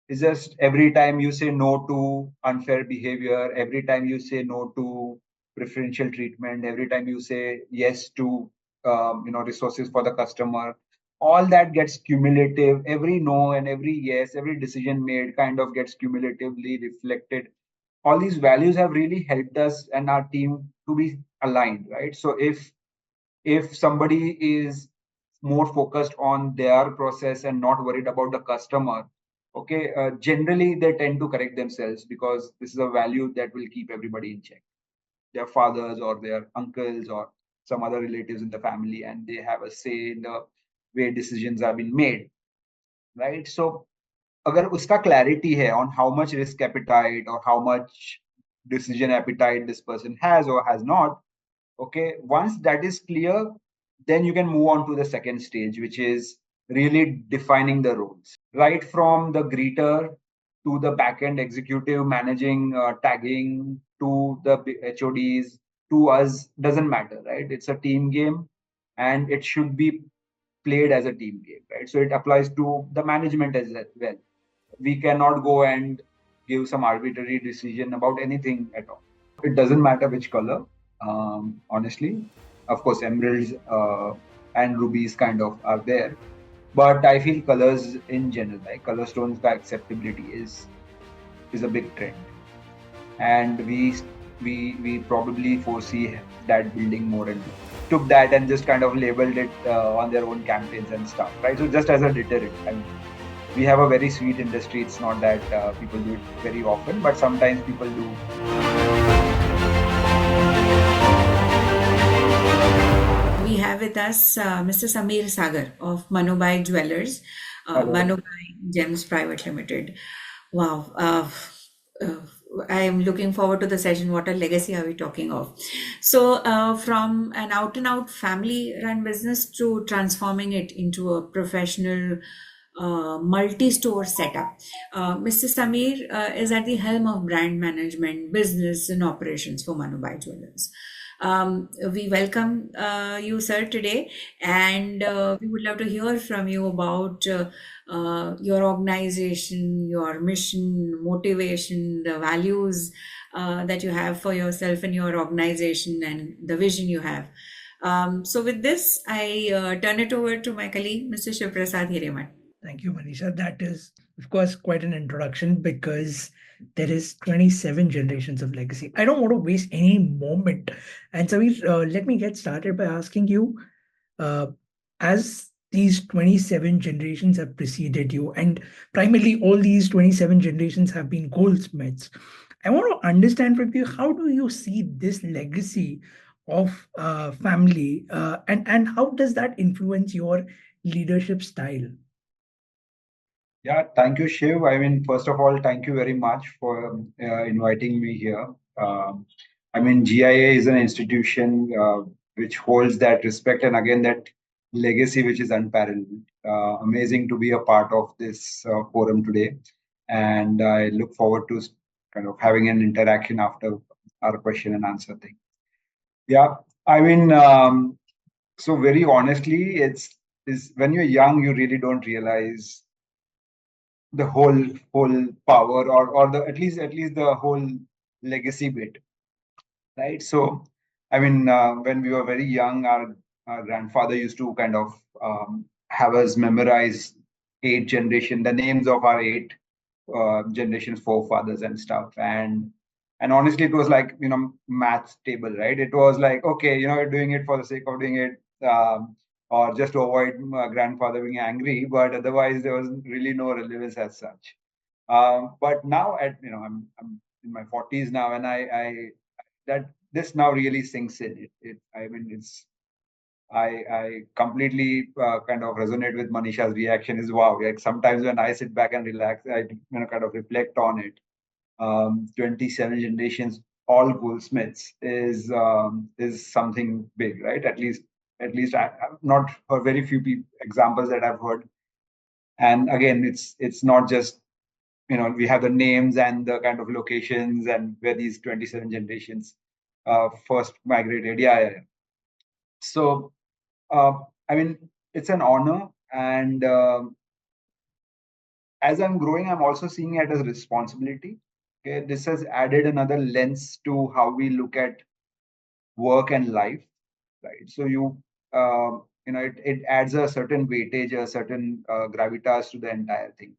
It's just every time you say no to unfair behavior, every time you say no to preferential treatment, every time you say yes to resources for the customer, all that gets cumulative. Every no and every yes, every decision made kind of gets cumulatively reflected. All these values have really helped us and our team to be aligned, right? So if somebody is more focused on their process and not worried about the customer, okay, generally they tend to correct themselves because this is a value that will keep everybody in check, their fathers or their uncles or some other relatives in the family, and they have a say in the way decisions are being made, right? So अगर उसका clarity है on how much risk appetite or how much decision appetite this person has or has not, okay, once that is clear, then you can move on to the second stage, which is really defining the roles, right from the greeter to the backend executive managing tagging to the HODs to us, doesn't matter, right? It's a team game and it should be played as a team game, right? So it applies to the management as well. We cannot go and give some arbitrary decision about anything at all. It doesn't matter which color, honestly. Of course, emeralds and rubies kind of are there, but I feel colors in general, like color stones, the acceptability is a big trend, and we probably foresee that building more and more. Took that and just kind of labeled it on their own campaigns and stuff, right? So just as a deterrent. I mean, we have a very sweet industry. It's not that people do it very often, but sometimes people do. We have with us Mr. Samir Sagar of Manubhai Jewelers, Manubhai Gems Private Limited. Wow. Uh, I am looking forward to the session. What a legacy are we talking of? So, from an out and out family run business to transforming it into a professional multi store setup, Mr. Samir is at the helm of brand management, business, and operations for Manubhai Jewelers. We welcome you, sir, today, and we would love to hear from you about your organization, your mission, motivation, the values that you have for yourself and your organization, and the vision you have. So, with this, I turn it over to my colleague, Mr. Shivrasad Hiremat. Thank you, Manisha. That is, of course, quite an introduction because there is 27 generations of legacy. I don't want to waste any moment. And Samir, let me get started by asking you, uh, as these 27 generations have preceded you, and primarily all these 27 generations have been goldsmiths, I want to understand from you, how do you see this legacy of family, and how does that influence your leadership style? Yeah, thank you, Shiv. I mean, first of all, thank you very much for inviting me here. Um, I mean, GIA is an institution which holds that respect and again that legacy which is unparalleled. Amazing to be a part of this forum today, and I look forward to kind of having an interaction after our question and answer thing. Yeah, I mean, so very honestly, it's is when you're young, you really don't realize the whole power or the at least the whole legacy bit, right? So I mean, when we were very young, our grandfather used to kind of have us memorize eight generation, the names of our eight generations forefathers and stuff, and honestly it was like, math table, right? It was like, okay, you're doing it for the sake of doing it, or just to avoid my grandfather being angry, but otherwise there was really no relevance as such. But now I'm in my 40s now, and I that this now really sinks in. I mean, I completely kind of resonate with Manisha's reaction. Is wow. Like sometimes when I sit back and relax, I kind of reflect on it. 27 generations, all goldsmiths is something big, right? At least I've not heard very few examples that I've heard. And again, it's not just, we have the names and the kind of locations and where these 27 generations first migrated. Yeah. So uh, I mean, it's an honor, and as I'm growing, I'm also seeing it as a responsibility. Okay, this has added another lens to how we look at work and life, right? So it adds a certain weightage, a certain gravitas to the entire thing.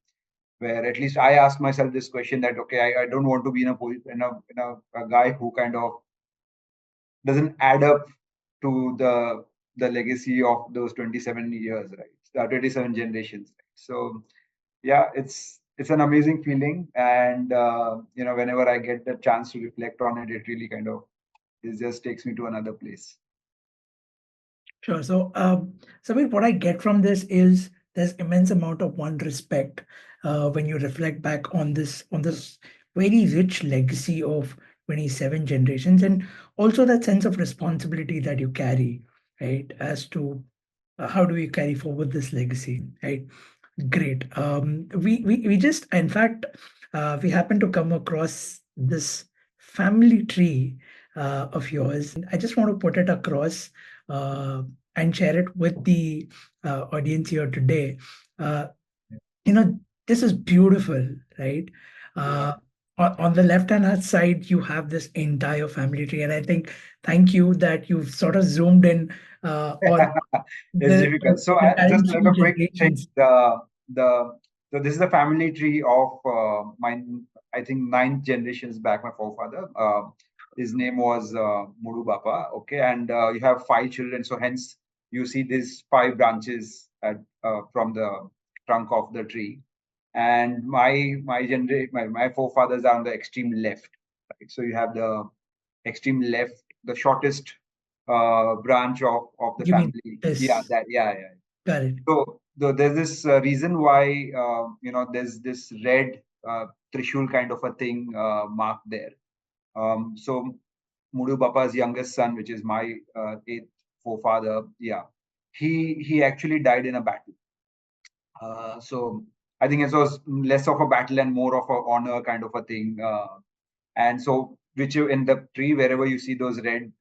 Where at least I ask myself this question that okay, I don't want to be in a guy who kind of doesn't add up to the legacy of those 27 years, right? 27 generations. Right? So yeah, it's an amazing feeling, and whenever I get the chance to reflect on it, it really kind of it just takes me to another place. Sure. So, Samir, what I get from this is there's immense amount of one respect when you reflect back on this very rich legacy of 27 generations, and also that sense of responsibility that you carry, right? As to how do we carry forward this legacy, right? Great. We just, in fact, we happen to come across this family tree of yours. I just want to put it across uh, and share it with the audience here today. Uh, you know, this is beautiful, right? On the left hand side, you have this entire family tree, and I think thank you that you've sort of zoomed in on It's the difficult. So just like entire a quick thing, generations. the so this is the family tree of my I think ninth generations back. My forefather, his name was Mudu Bapa. Okay, and you have five children. So hence you see these five branches from the trunk of the tree. And my forefathers are on the extreme left. Right? So you have the extreme left, the shortest branch of the You mean family. Yeah, this? that yeah, yeah. Got it. So there's this reason why there's this red trishul kind of a thing marked there. So Mudu Bapa's youngest son, which is my eighth forefather, yeah, he actually died in a battle. So I think it was less of a battle and more of a honor kind of a thing. And so, which you in the tree, wherever you see those red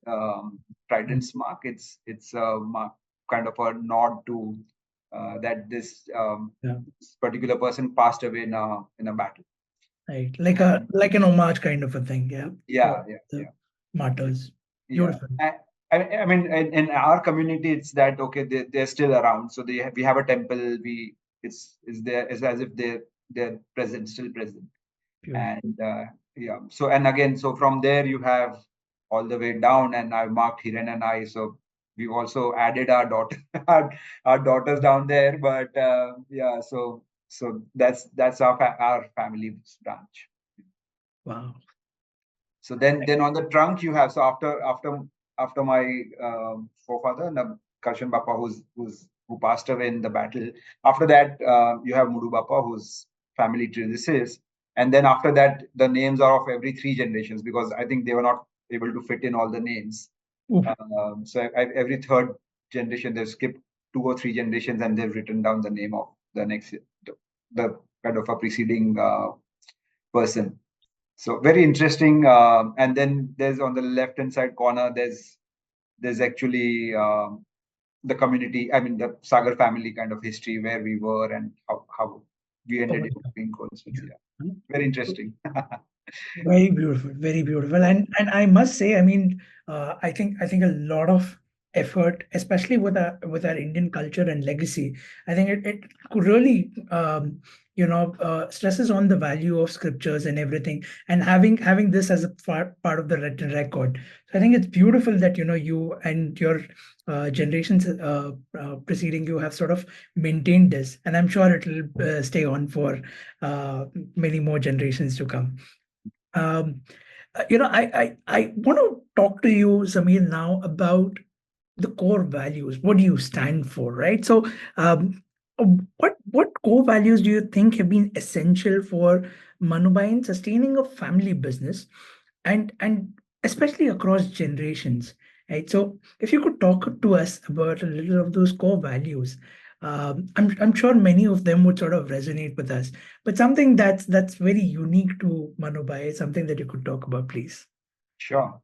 tridents mark, it's a mark, kind of a nod to that Yeah. this particular person passed away in a battle. Right. And Like an homage kind of a thing. Yeah. For yeah, yeah, the yeah. martyrs. Yeah. Beautiful. I mean, in our community, it's that okay, they're still around. So we have a temple. It's there. It's as if they're present, still present. Beautiful. And yeah. So and again, so from there you have all the way down, and I've marked Hiran and I. So we've also added our daughter, our daughters down there. But yeah, so that's our family branch. Wow. So then on the trunk you have so after my forefather Karshan Bappa who passed away in the battle. After that you have Mudu Bappa whose family tree this is, and then after that the names are of every three generations because I think they were not able to fit in all the names. Oof. Every third generation they've skipped two or three generations and they've written down the name of the next the kind of a preceding person. So very interesting. And then there's on the left hand side corner, there's actually the community. I mean, the Sagar family kind of history where we were and how we Oh ended my up God. being coincidence. Yeah, Yeah. very interesting. Very beautiful, very beautiful. And I must say, I mean, I think a lot of effort, especially with our Indian culture and legacy, I think it could really stresses on the value of scriptures and everything, and having this as a part of the written record. So I think it's beautiful that you and your generations preceding you have sort of maintained this, and I'm sure it'll stay on for many more generations to come. Um, I want to talk to you, Samir, now about the core values. What do you stand for, right? So, uh, what core values do you think have been essential for Manubhai in sustaining a family business, and especially across generations, right? So, if you could talk to us about a little of those core values, I'm sure many of them would sort of resonate with us. But something that's very unique to Manubhai, something that you could talk about, please. Sure.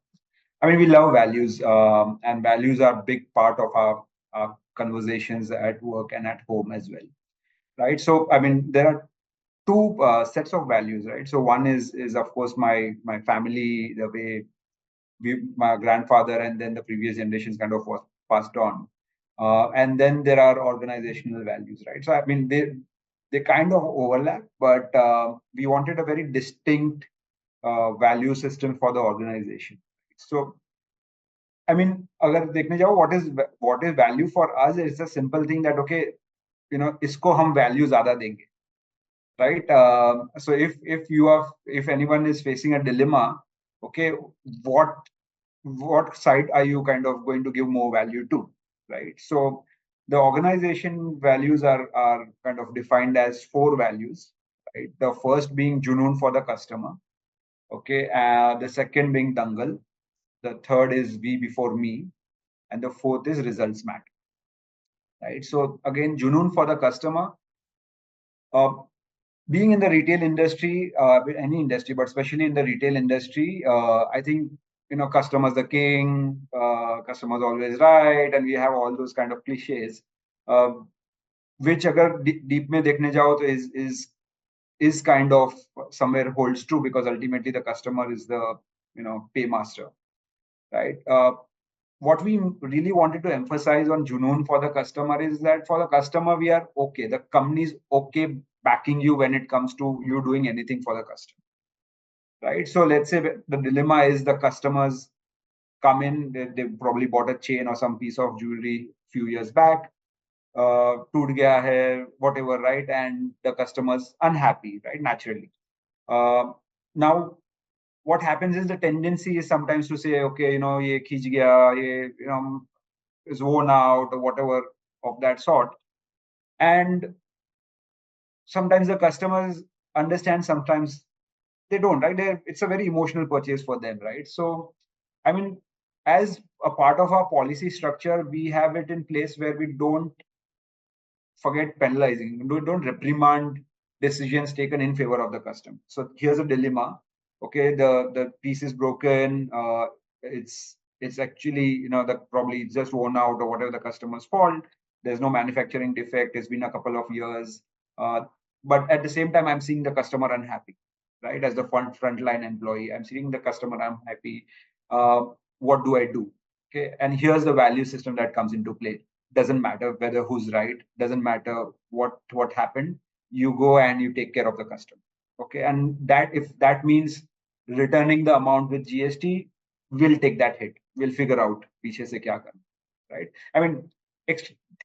I mean, we love values, and values are a big part of our conversations at work and at home as well, right? So, I mean, there are two sets of values, right? So one is of course my family, the way my grandfather and then the previous generations kind of was passed on, and then there are organizational values, right? So I mean they kind of overlap, but we wanted a very distinct value system for the organization. So I mean, अगर देखने जाओ, what is value for us is a simple thing that okay, इसको हम value ज़्यादा देंगे, right? So if anyone is facing a dilemma, okay, what side are you kind of going to give more value to, right? So the organization values are kind of defined as four values, right? The first being Junoon for the customer, okay, the second being Dangal, the third is we before me, and the fourth is results matter, right? So again, Junoon for the customer. uh, Being in the retail industry, any industry, but especially in the retail industry, I think customers the king, customers always right, and we have all those kind of cliches, uh, which agar deep mein dekhne jao to is kind of somewhere holds true, because ultimately the customer is the paymaster, right? What we really wanted to emphasize on Junoon for the customer is that for the customer, we are okay. The company is okay backing you when it comes to you doing anything for the customer, right? So let's say the dilemma is the customers come in, they probably bought a chain or some piece of jewelry few years back, टूट गया hai, whatever, right? And the customer's unhappy, right? Naturally. Now, what happens is the tendency is sometimes to say, okay, ye khich gaya, ye, is worn out or whatever of that sort. And sometimes the customers understand, sometimes they don't, right? It's a very emotional purchase for them, right? So, I mean, as a part of our policy structure, we have it in place where we don't forget penalizing, don't reprimand decisions taken in favor of the customer. So here's a dilemma. Okay, the piece is broken. It's actually the probably it's just worn out or whatever the customer's fault. There's no manufacturing defect. It's been a couple of years, but at the same time, I'm seeing the customer unhappy, right? As the frontline employee, I'm seeing the customer unhappy. What do I do? Okay, and here's the value system that comes into play. Doesn't matter whether who's right, doesn't matter what happened, you go and you take care of the customer, okay? And that, if that means returning the amount with GST, we'll take that hit, we'll figure out piche se kya karna, right? I mean,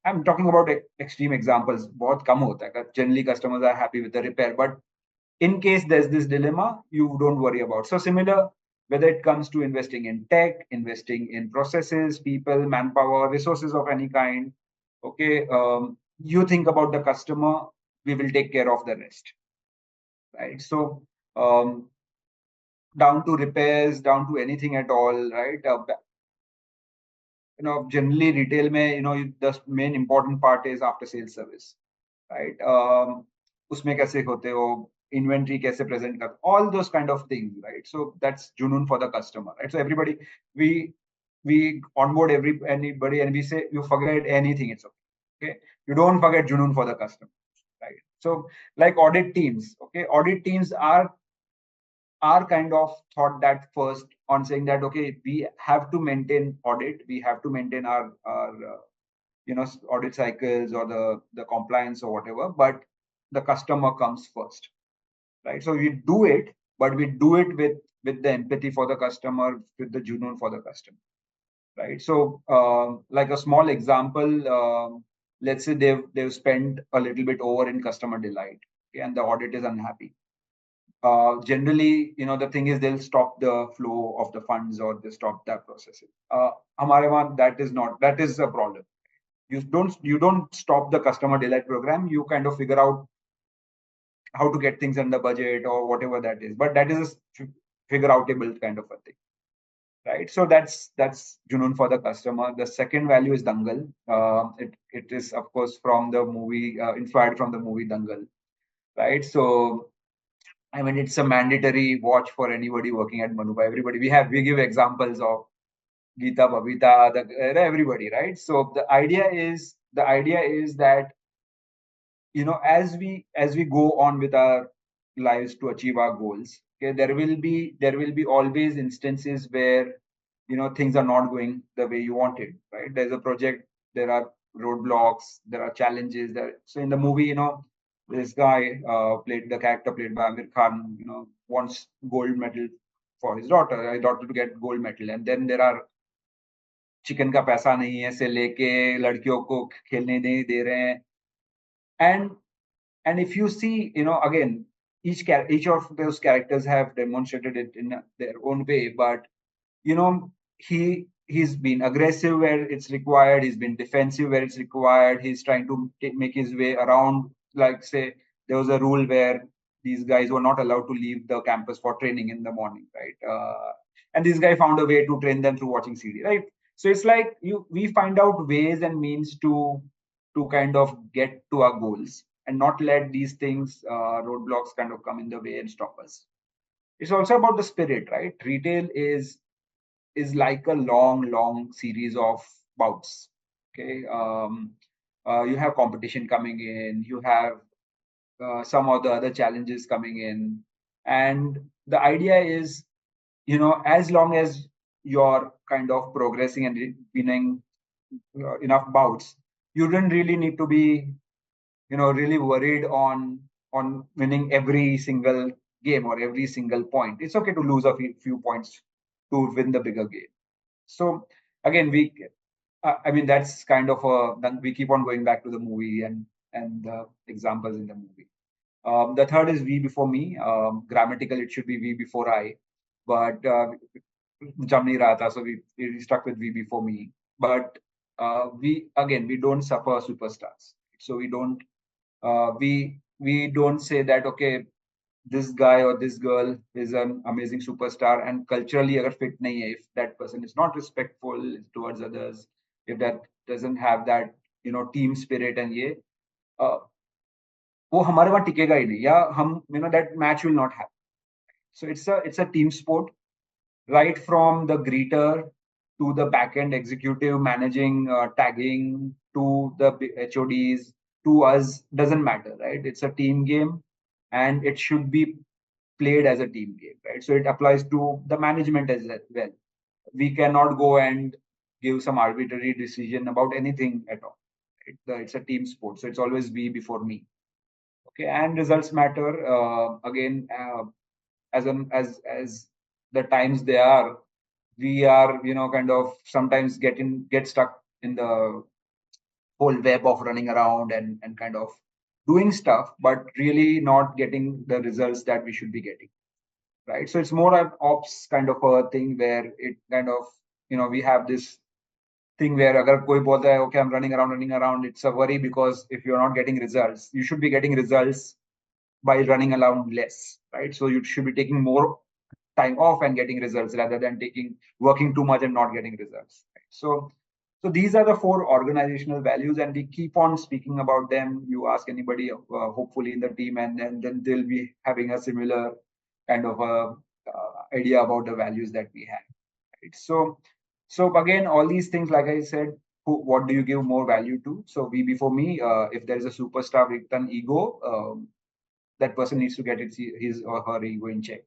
I'm talking about extreme examples, bahut kam hota hai, generally customers are happy with the repair, but in case there's this dilemma, you don't worry about. So similar, whether it comes to investing in tech, investing in processes, people, manpower, resources of any kind, okay, you think about the customer, we will take care of the rest, right? So um, down to repairs, down to anything at all, right? Generally retail mein, the main important part is after sales service, right? Usme kaise hote ho, inventory kaise present kar, all those kind of things, right? So that's Junoon for the customer, right? So everybody, we onboard anybody and we say, you forget anything, it's okay. Okay, you don't forget Junoon for the customer, right? So like audit teams, okay, audit teams are kind of thought that first on saying that okay, we have to maintain audit, we have to maintain our audit cycles or the compliance or whatever, but the customer comes first, right? So we do it, but we do it with the empathy for the customer, with the Junoon for the customer, right? So like a small example, let's say they've spent a little bit over in customer delight, okay, and the audit is unhappy. Generally, the thing is they'll stop the flow of the funds or they stop that process. Hamare wahan, that is a problem. You don't stop the customer delight program. You kind of figure out how to get things under budget or whatever that is. But that is a figure outable kind of a thing, right? So that's Junoon for the customer. The second value is Dangal. It is of course from the movie, inspired from the movie Dangal, right? So I mean, it's a mandatory watch for anybody working at Manubhai. Everybody, we give examples of Geeta, Babita, everybody, right? So the idea is that as we go on with our lives to achieve our goals, okay, there will be always instances where things are not going the way you wanted, right? There's a project, there are roadblocks, there are challenges there. So in the movie, this guy played the character played by Amir Khan, wants gold medal for his daughter to get gold medal, and then there are chicken का पैसा नहीं है से लेके लड़कियों को खेलने नहीं दे रहे हैं. And if you see, again, each of those characters have demonstrated it in their own way, but you know he's been aggressive where it's required, he's been defensive where it's required, he's trying to make his way around. Like, say, there was a rule where these guys were not allowed to leave the campus for training in the morning, right? And this guy found a way to train them through watching CD, right? So it's like we find out ways and means to kind of get to our goals and not let these things, roadblocks, kind of come in the way and stop us. It's also about the spirit, right? Retail is like a long series of bouts. Okay, you have competition coming in, you have some of the other challenges coming in, and the idea is, as long as you're kind of progressing and winning enough bouts, you don't really need to be really worried on winning every single game or every single point. It's okay to lose a few points to win the bigger game. So again, I mean, that's kind of then we keep on going back to the movie and the examples in the movie. The third is we before me. Grammatical, it should be we before I, but jam nahi raha tha, so we stuck with we before me. But we don't suffer superstars, so we don't say that, okay, this guy or this girl is an amazing superstar and culturally agar fit nahi hai, if that person is not respectful towards others, if that doesn't have that team spirit and ye वो हमारे वहाँ टिकेगा ही नहीं, या हम that match will not happen. So it's a team sport, right from the greeter to the back-end executive managing tagging to the HODs to us, doesn't matter, right? It's a team game and it should be played as a team game, right? So it applies to the management as well. We cannot go and give some arbitrary decision about anything at all. Right? It's a team sport, so it's always we before me. Okay, and results matter. Again, as the times they are, we are kind of sometimes get stuck in the whole web of running around and kind of doing stuff, but really not getting the results that we should be getting, right? So it's more an ops kind of a thing where it kind of we have this thing where agar koi bolta hai, okay, I'm running around, it's a worry, because if you're not getting results, you should be getting results by running around less, right? So you should be taking more time off and getting results rather than working too much and not getting results, right? So these are the 4 organizational values, and we keep on speaking about them. You ask anybody, hopefully in the team, and then they'll be having a similar kind of idea about the values that we have, right? So again, all these things, like I said, what do you give more value to? So we before me, if there is a superstar with an ego, that person needs to get his or her ego in check,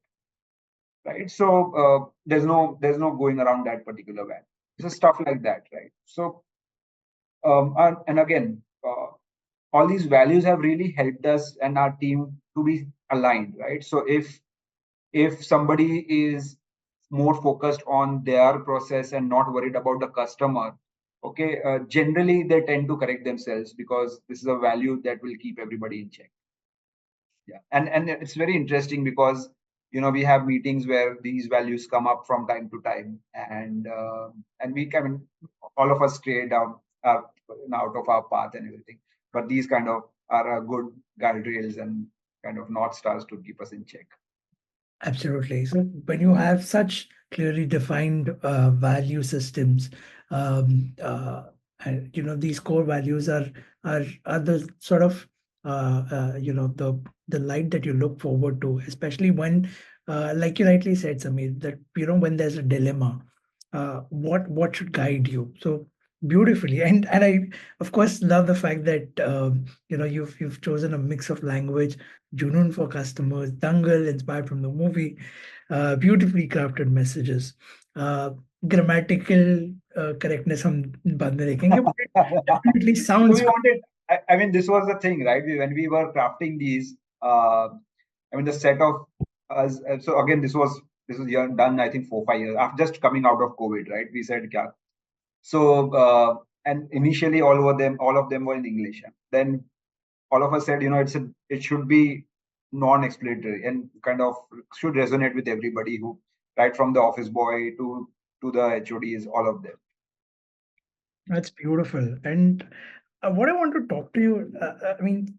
right? So there's no going around that particular value. So stuff like that, right? So and again, all these values have really helped us and our team to be aligned, right? So if somebody is more focused on their process and not worried about the customer, okay, generally they tend to correct themselves, because this is a value that will keep everybody in check. Yeah, and it's very interesting because we have meetings where these values come up from time to time, and we all of us stray down out of our path and everything, but these kind of are good guardrails and kind of north stars to keep us in check. Absolutely. So when you have such clearly defined value systems, and these core values are the sort of the light that you look forward to, especially when, like you rightly said, Samir, that when there's a dilemma, what should guide you. So beautifully. And I of course love the fact that you've chosen a mix of language, Junoon for customers, Dangal inspired from the movie, beautifully crafted messages, uh, grammatical correctness हम बाद में देखेंगे, but it definitely So sounds we wanted, I mean, this was the thing, right? When we were crafting these, I mean, the set of us. So again, this was done, I think, 4 5 years after just coming out of COVID, right? We said, "Kya?" So and initially, all of them were in English. Then all of us said, it should be non-explanatory and kind of should resonate with everybody who, right from the office boy to the HODs, all of them. That's beautiful. And what I want to talk to you, I mean,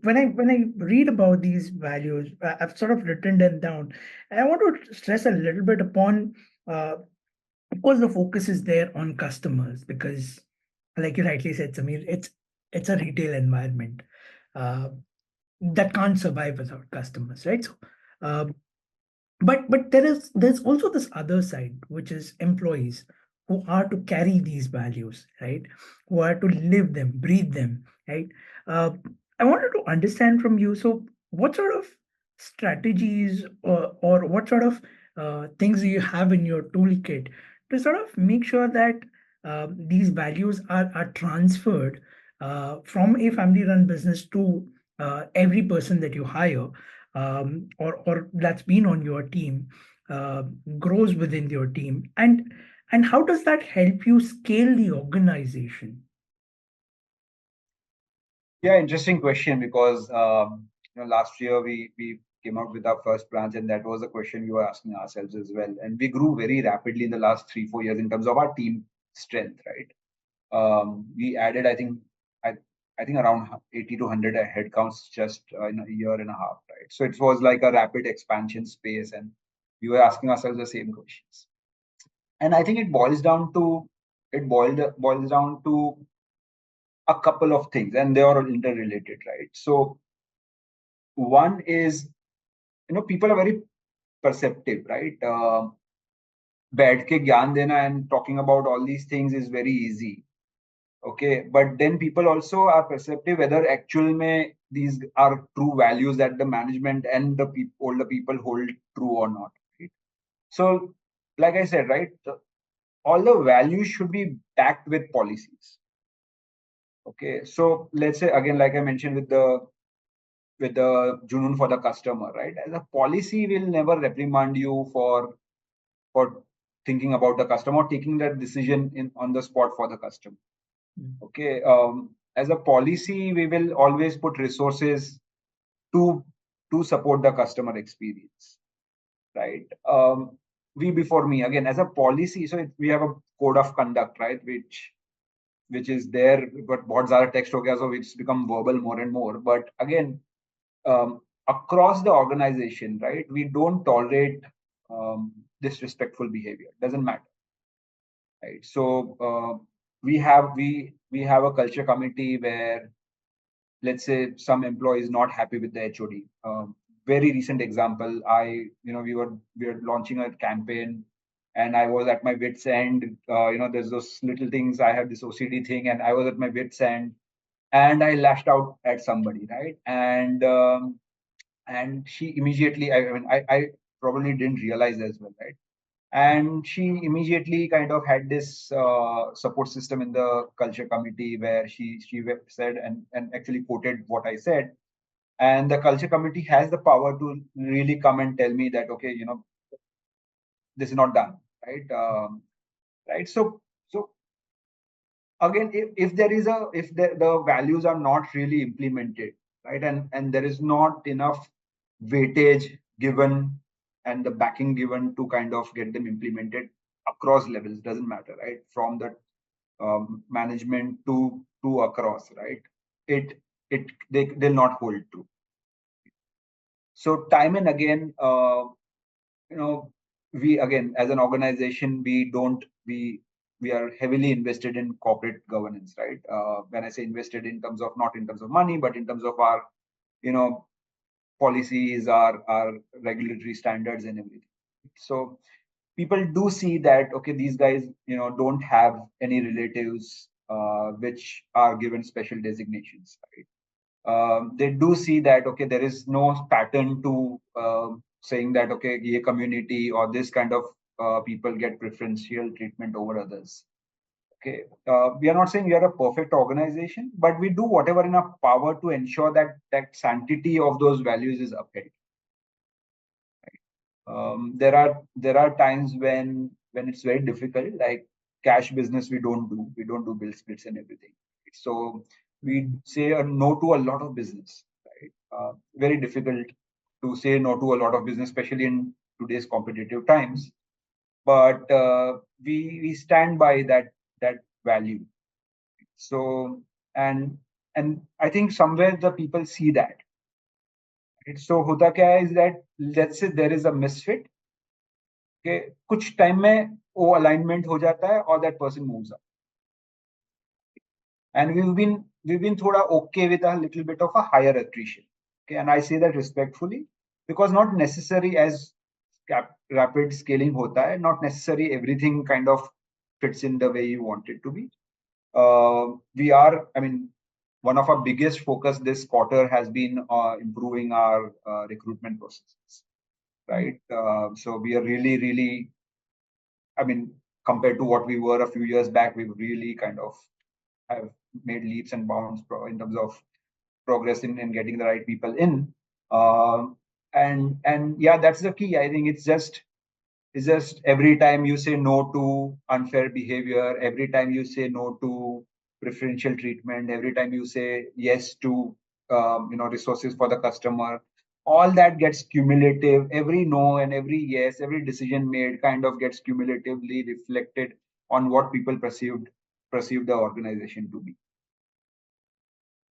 when I read about these values, I've sort of written them down, and I want to stress a little bit upon. Of course, the focus is there on customers because, like you rightly said, Samir, it's a retail environment uh, that can't survive without customers, right? So, uh, but there's also this other side, which is employees who are to carry these values, right? Who are to live them, breathe them, right? uh, I wanted to understand from you, so what sort of strategies or what sort of things do you have in your toolkit to sort of make sure that these values are transferred from a family run business to every person that you hire, or that's been on your team, uh, grows within your team, and how does that help you scale the organization? Yeah, interesting question because last year we came out with our first plans, and that was a question we were asking ourselves as well. And we grew very rapidly in the last 3 4 years in terms of our team strength, right? We added, I think around 80 to 100 headcounts just in a year and a half, right? So it was like a rapid expansion space, and we were asking ourselves the same questions. And I think it boils down to a couple of things, and they are all interrelated, right? So one is, people are very perceptive, right? बैठ के ज्ञान देना and talking about all these things is very easy. Okay, but then people also are perceptive whether actual mein these are true values that the management and the older people hold true or not, right? So like I said, right, all the values should be backed with policies. Okay, so let's say again, like I mentioned with the Junoon for the customer, right? As a policy will never reprimand you for thinking about the customer or taking that decision in on the spot for the customer. Okay, as a policy, we will always put resources to to support the customer experience, right? We before me again as a policy, so we have a code of conduct, right, which is there, but बहुत ज़्यादा text हो गया, so it's become verbal more and more. But again, across the organization, right, we don't tolerate disrespectful behavior. Doesn't matter, right? So we have a culture committee where, let's say, some employee is not happy with the HOD. Very recent example, we were launching a campaign, and I was at my wits end. There's those little things. I have this OCD thing, and I was at my wits end, and I lashed out at somebody, right? And she immediately, I mean, I probably didn't realize as well, right? And she immediately kind of had this support system in the culture committee where she said and actually quoted what I said, and the culture committee has the power to really come and tell me that, okay, this is not done, right? Right. So again, if there is a if the values are not really implemented, right, and there is not enough weightage given and the backing given to kind of get them implemented across levels, doesn't matter, right, from the management to across, right, they'll not hold true. So time and again, you know we again as an organization, we are heavily invested in corporate governance, right? When I say invested, in terms of not in terms of money, but in terms of our you know policies, our regulatory standards and everything. So people do see that, okay, these guys, don't have any relatives which are given special designations, right? They do see that, okay, there is no pattern to saying that, okay, ye community or this kind of people get preferential treatment over others. Okay, we are not saying we are a perfect organization, but we do whatever in our power to ensure that sanctity of those values is upheld. There are times when it's very difficult, like cash business we don't do bill splits and everything. So we say a no to a lot of business, right? Very difficult to say no to a lot of business, especially in today's competitive times. But we stand by that value. So and I think somewhere the people see that. Right? So hota kya is that, let's say there is a misfit, कि कुछ time में वो alignment हो जाता है or that person moves up. And we've been thoda okay with a little bit of a higher attrition. Okay, and I say that respectfully, because not necessary as rapid scaling hota hai, not necessary everything kind of fits in the way you want it to be. One of our biggest focus this quarter has been improving our recruitment processes, right? So we are really, compared to what we were a few years back, we've really kind of have made leaps and bounds in terms of progress in getting the right people in. And yeah, that's the key. I think it's just every time you say no to unfair behavior, every time you say no to preferential treatment, every time you say yes to resources for the customer, all that gets cumulative. Every no and every yes, every decision made kind of gets cumulatively reflected on what people perceive the organization to be.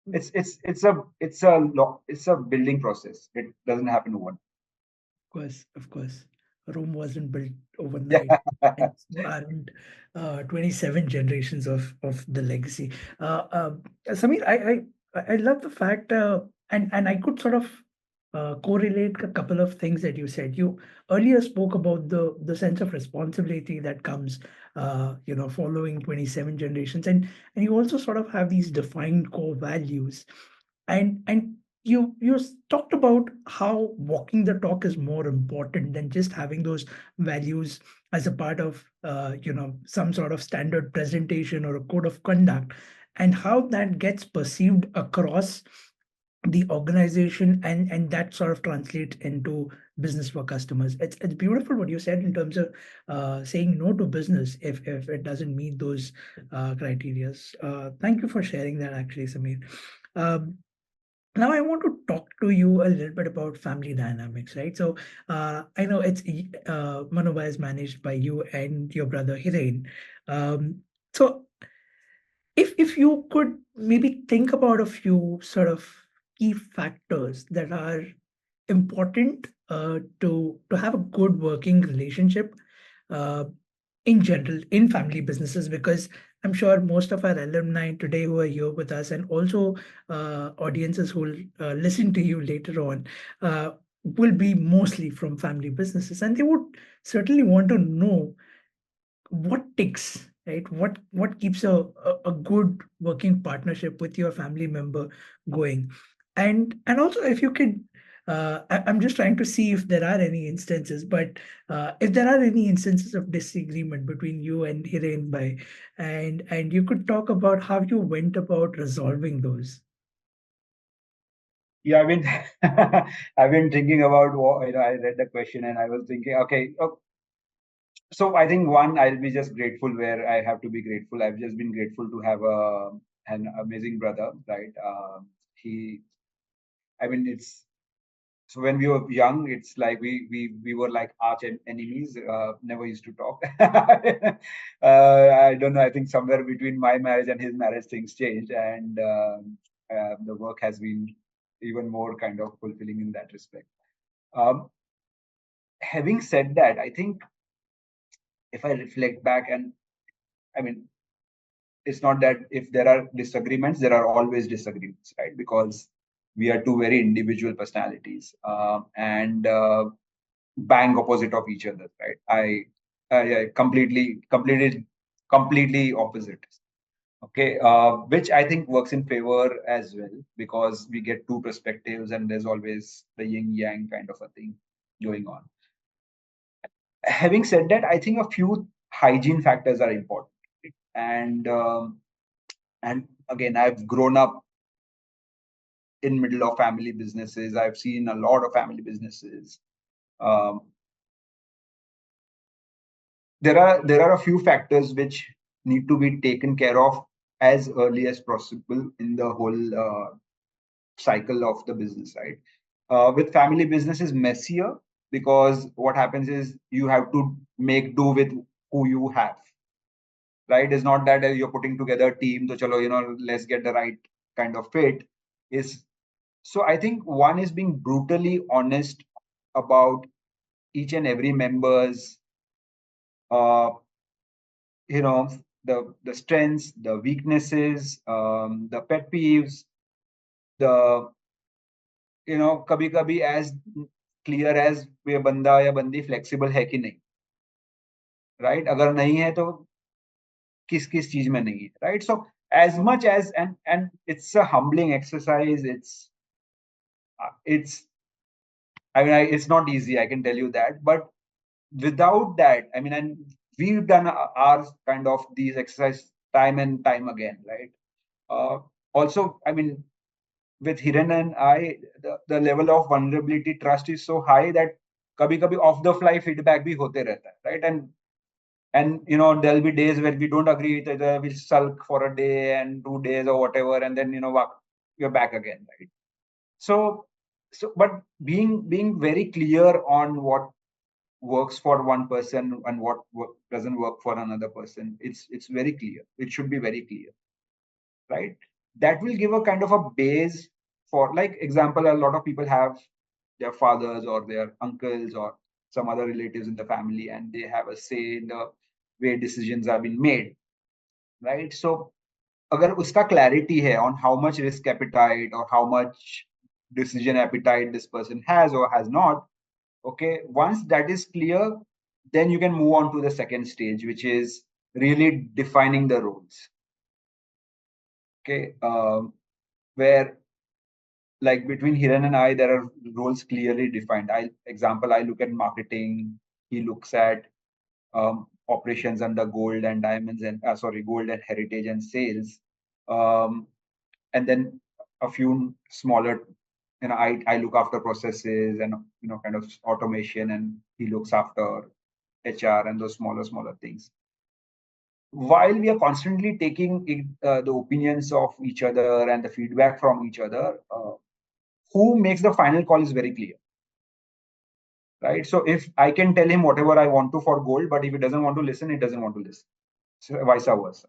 It's a building process. It doesn't happen overnight. Of course. Rome wasn't built overnight. And so aren't 27 generations of the legacy. Samir, I love the fact, and I could sort of correlate a couple of things that you said. You earlier spoke about the sense of responsibility that comes, following 27 generations, and you also sort of have these defined core values, and you talked about how walking the talk is more important than just having those values as a part of some sort of standard presentation or a code of conduct, and how that gets perceived across the organization, and that sort of translates into business for customers. It's beautiful what you said in terms of saying no to business if it doesn't meet those criteria. Thank you for sharing that, actually, Samir. Um, Now I want to talk to you a little bit about family dynamics, right? So I know it's Manubhai is managed by you and your brother Hiren. So if you could maybe think about a few sort of key factors that are important to have a good working relationship uh, in general in family businesses, because I'm sure most of our alumni today who are here with us, and also audiences who will listen to you later on, will be mostly from family businesses, and they would certainly want to know what ticks, right? What keeps a good working partnership with your family member going, and also if you could. I'm just trying to see if there are any instances, but if there are any instances of disagreement between you and Hiren Bhai, and you could talk about how you went about resolving those. Yeah, I've been thinking about what, I read the question and I was thinking, okay, so I think one, I'll be just grateful where I have to be grateful. I've just been grateful to have an amazing brother, right? He, it's so when we were young, it's like we were like arch enemies. Never used to talk. I don't know. I think somewhere between my marriage and his marriage, things changed, and the work has been even more kind of fulfilling in that respect. Um, Having said that, I think if I reflect back, and I mean, it's not that if there are disagreements, there are always disagreements, right? Because we are two very individual personalities, and bang opposite of each other, right? Yeah, completely opposite. Okay, which I think works in favor as well, because we get two perspectives and there's always the yin yang kind of a thing going on. Having said that, I think a few hygiene factors are important. And and again, I've grown up in middle of family businesses. I've seen a lot of family businesses. Um, there are a few factors which need to be taken care of as early as possible in the whole cycle of the business, right? With family business is messier, because what happens is you have to make do with who you have, right? It's not that you're putting together a team, so chalo, let's get the right kind of fit. Is So I think one is being brutally honest about each and every member's, uh, you know, the strengths, the weaknesses, the pet peeves, the कभी कभी as clear as ये बंदा या बंदी flexible है कि नहीं, right? अगर नहीं है तो किस किस चीज में नहीं है, right? So as much as, and it's a humbling exercise. It's I mean, it's not easy, I can tell you that. But without that, I mean, and we've done our kind of these exercise time and time again, right? Also, I mean, with Hiran and I, the level of vulnerability trust is so high that कभी कभी off the fly feedback भी होते रहता है, right? And there'll be days where we don't agree with each other, we'll sulk for a day and 2 days or whatever, and then you're back again, right? So but being very clear on what works for one person and what doesn't work for another person, it's very clear. It should be very clear, right? That will give a kind of a base for, like, example, a lot of people have their fathers or their uncles or some other relatives in the family, and they have a say in the way decisions are being made, right? So agar uska clarity hai on how much risk appetite or how much decision appetite this person has or has not, okay, once that is clear, then you can move on to the second stage, which is really defining the roles. Okay, where, like, between Hiran and I, there are roles clearly defined. I look at marketing. He looks at operations under gold and diamonds, and gold and heritage and sales. And then a few smaller, I look after processes and kind of automation, and he looks after HR and those smaller things. While we are constantly taking the opinions of each other and the feedback from each other, who makes the final call is very clear, right? So if I can tell him whatever I want to for gold, but if he doesn't want to listen, he doesn't want to listen. So vice versa,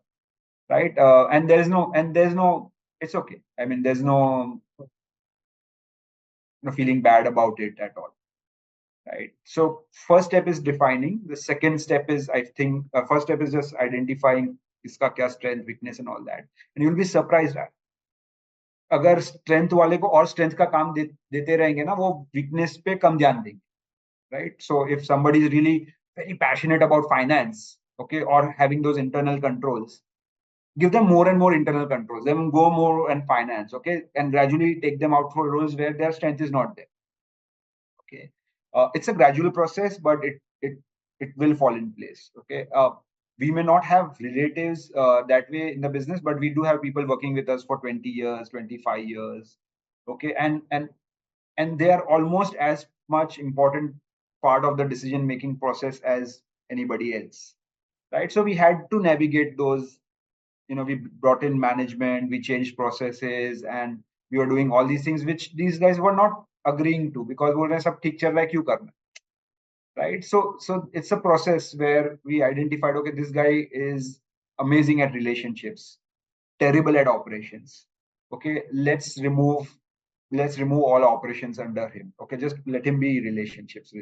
right? And there's no, it's okay. I mean, there's no feeling bad about it at all, right? So first step is defining. The second step is, I think, first step is just identifying iska kya strength, weakness, and all that. And you'll be surprised that अगर strength वाले को और strength का काम देते रहेंगे ना, वो वीकनेस पे कम ध्यान देंगे, right? So if somebody is really very passionate about finance, okay, or having those internal controls, give them more and more internal controls. Then go more and finance, okay, and gradually take them out for roles where their strength is not there. Okay, it's a gradual process, but it will fall in place. Okay, we may not have relatives that way in the business, but we do have people working with us for 20 years, 25 years. Okay, and they are almost as much important part of the decision making process as anybody else, right? So we had to navigate those. We brought in management, we changed processes, and we were doing all these things which these guys were not agreeing to, because बोल रहे हैं सब ठीक चल रहा है, क्यों करना, right? So it's a process where we identified, okay, this guy is amazing at relationships, terrible at operations. Okay, let's remove all operations under him. Okay, just let him be relationships.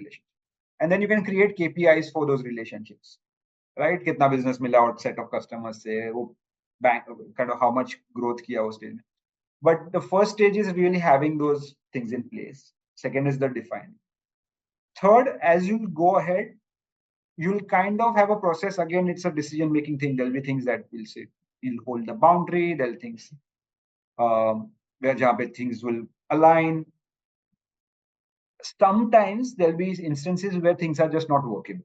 And then you can create KPIs for those relationships, right? Kitna business mila और set of customers से, वो bank kind of how much growth किया उस stage में. But the first stage is really having those things in place. Second is the define. Third, as you go ahead, you'll kind of have a process. Again, it's a decision making thing. There'll be things that will say you'll hold the boundary. There'll things where things will align. Sometimes there'll be instances where things are just not working.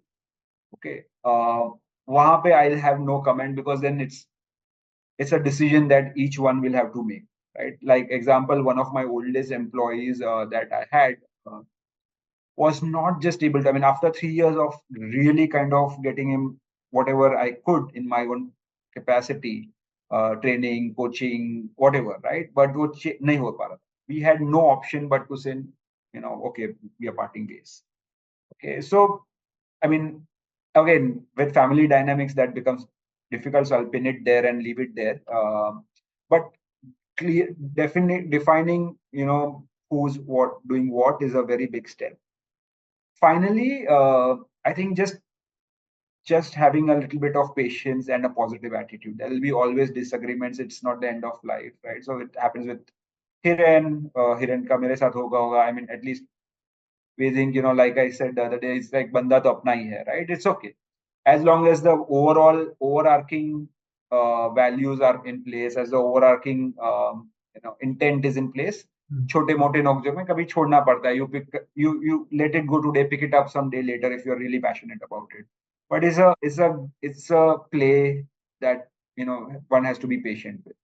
Okay, wahan pe I'll have no comment, because then it's a decision that each one will have to make, right? Like example, one of my oldest employees that I had was not just able to. I mean, after 3 years of really kind of getting him whatever I could in my own capacity, training, coaching, whatever, right? But nahi ho pa raha. We had no option but to say, okay, we are parting ways. Okay, so I mean, again, with family dynamics, that becomes difficult. So I'll pin it there and leave it there. But clear, definitely defining, who's what doing what is a very big step. Finally, I think just having a little bit of patience and a positive attitude. There will be always disagreements. It's not the end of life, right? So it happens with Hiren. Hiren ka mere sath hoga. I mean, at least we think, like I said the other day, it's like banda to apna hi hai, right? It's okay. As long as the overall overarching values are in place, as the overarching intent is in place, छोटे मोटे नोकझोंक में कभी छोड़ना पड़ता है. You let it go today, pick it up some day later if you're really passionate about it. But it's a play that one has to be patient with.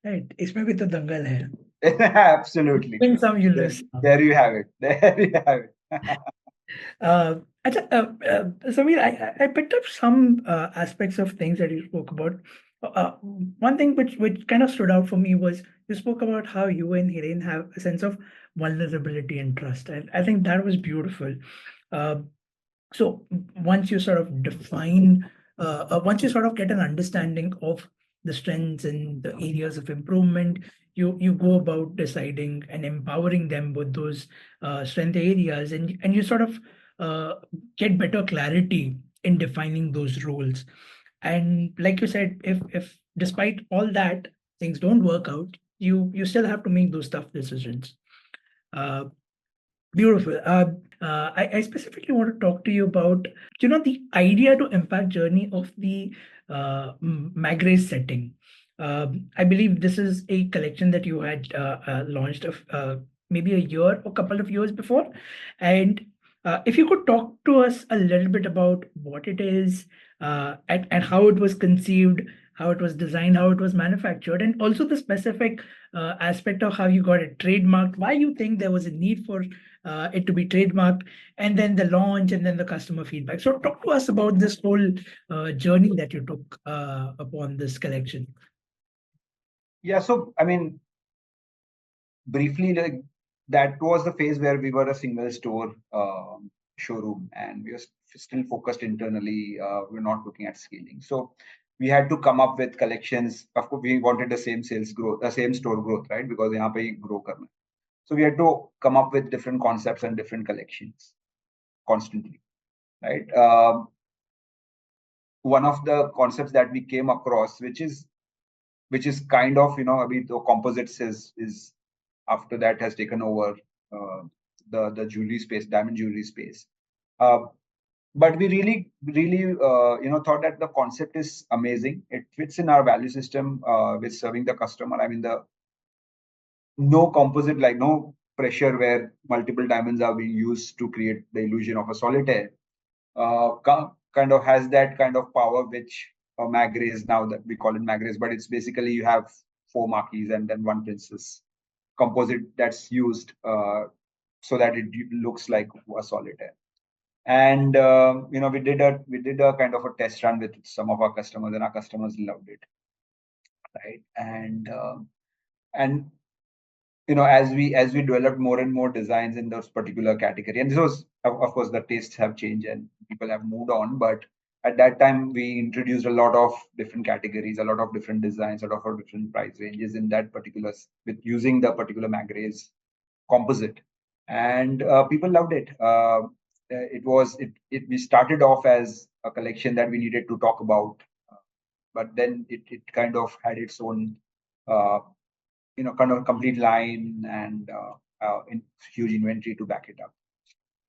Right. इसमें भी तो दंगल है. Absolutely. Win some, you lose some. There you have it. There you have it. Samir, I picked up some aspects of things that you spoke about. One thing which kind of stood out for me was you spoke about how you and Hiren have a sense of vulnerability and trust. And I think that was beautiful. So once you sort of define, once you sort of get an understanding of the strengths and the areas of improvement, you go about deciding and empowering them with those strength areas, and you sort of get better clarity in defining those roles. And like you said, if despite all that things don't work out, you still have to make those tough decisions. Beautiful. I specifically want to talk to you about, the idea to impact journey of the mag race setting. I believe this is a collection that you had launched of maybe a year or couple of years before. And if you could talk to us a little bit about what it is and how it was conceived, how it was designed, how it was manufactured, and also the specific aspect of how you got it trademarked, why you think there was a need for it to be trademarked, and then the launch, and then the customer feedback. So talk to us about this whole journey that you took upon this collection. Yeah, so I mean, briefly, like that was the phase where we were a single store showroom, and we were still focused internally. We're not looking at scaling, so we had to come up with collections. Of course, we wanted the same sales growth, the same store growth, right? Because यहाँ पे grow करना. So we had to come up with different concepts and different collections constantly, right? One of the concepts that we came across, which is kind of, abhi the composites is after that has taken over the jewelry space, diamond jewelry space. But we really thought that the concept is amazing. It fits in our value system with serving the customer. I mean, the no composite, like no pressure where multiple diamonds are being used to create the illusion of a solitaire, kind of has that kind of power which mag rays, now that we call it mag rays, but it's basically you have 4 marquees and then 1 princess composite that's used so that it looks like a solitaire. And we did a kind of a test run with some of our customers, and our customers loved it, right? And as we developed more and more designs in those particular category, and this was of course the tastes have changed and people have moved on, but at that time we introduced a lot of different categories, a lot of different designs, a lot of different price ranges in that particular, with using the particular mag rays composite, and people loved it. We started off as a collection that we needed to talk about, but then it kind of had its own kind of complete line and huge inventory to back it up.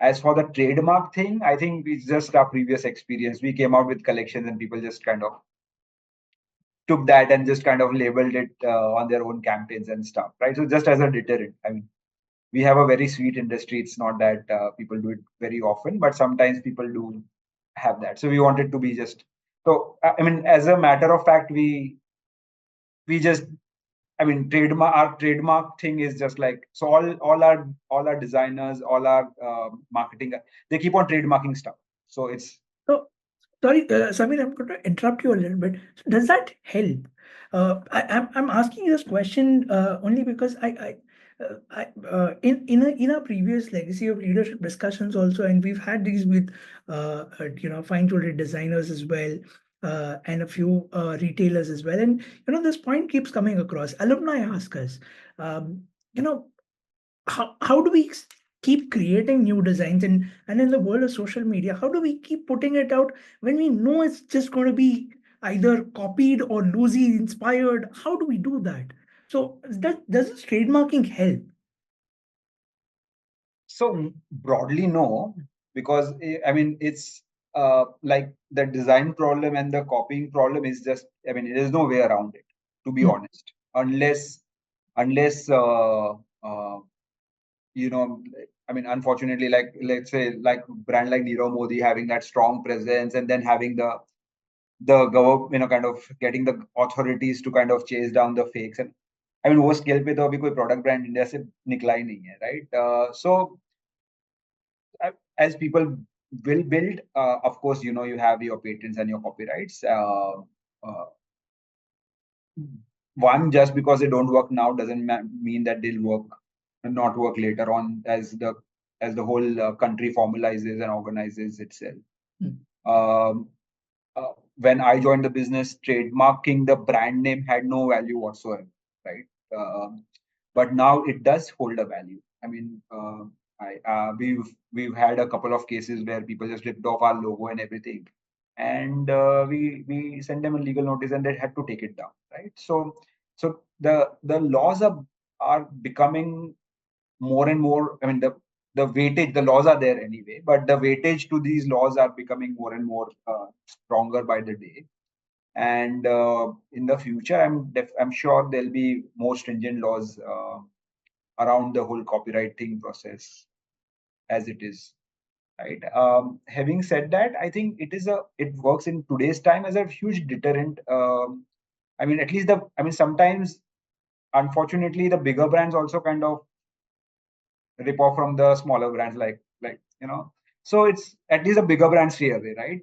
As for the trademark thing, I think it's just our previous experience. We came out with collections and people just kind of took that and just kind of labeled it on their own campaigns and stuff, right? So just as a deterrent, I mean, we have a very sweet industry. It's not that people do it very often, but sometimes people do have that. So we wanted to be just so. I mean, as a matter of fact, we just I mean, trademark our trademark thing is just like so. All our designers, all our marketing, they keep on trademarking stuff. So it's So, sorry, Samir, I'm going to interrupt you a little bit. So does that help? I'm asking you this question only because in our previous legacy of leadership discussions also, and we've had these with fine-jewelry designers as well, and a few retailers as well. And this point keeps coming across. Alumni ask us, um, you know, how do we keep creating new designs, and in the world of social media, how do we keep putting it out when we know it's just going to be either copied or loosely inspired? How do we do that? So does this trademarking help? so broadly no, because I mean it's like the design problem and the copying problem is just I mean there's no way around it, to be Hmm. honest, unless you know, I mean, unfortunately, like let's say, like brand like Nirav Modi having that strong presence, and then having the government, kind of getting the authorities to kind of chase down the fakes. And I mean, वो scale पे तो अभी कोई product brand India से निकला ही नहीं है, right? So as people will build, of course, you have your patents and your copyrights. Uh, One, just because they don't work now doesn't mean that they'll work and not work later on as the whole country formalizes and organizes itself. Hmm. Um, when I joined the business, trademarking the brand name had no value whatsoever, right? But now it does hold a value. I mean, we've had a couple of cases where people just ripped off our logo and everything, and we sent them a legal notice, and they had to take it down, right? So the laws are becoming more and more. I mean, the weightage, the laws are there anyway, but the weightage to these laws are becoming more and more stronger by the day. And in the future, I'm sure there'll be more stringent laws around the whole copyright thing process as it is. Right. Having said that, I think it works in today's time as a huge deterrent. I mean, at least sometimes, unfortunately, the bigger brands also kind of rip off from the smaller brands, so it's at least the bigger brands stay away, right?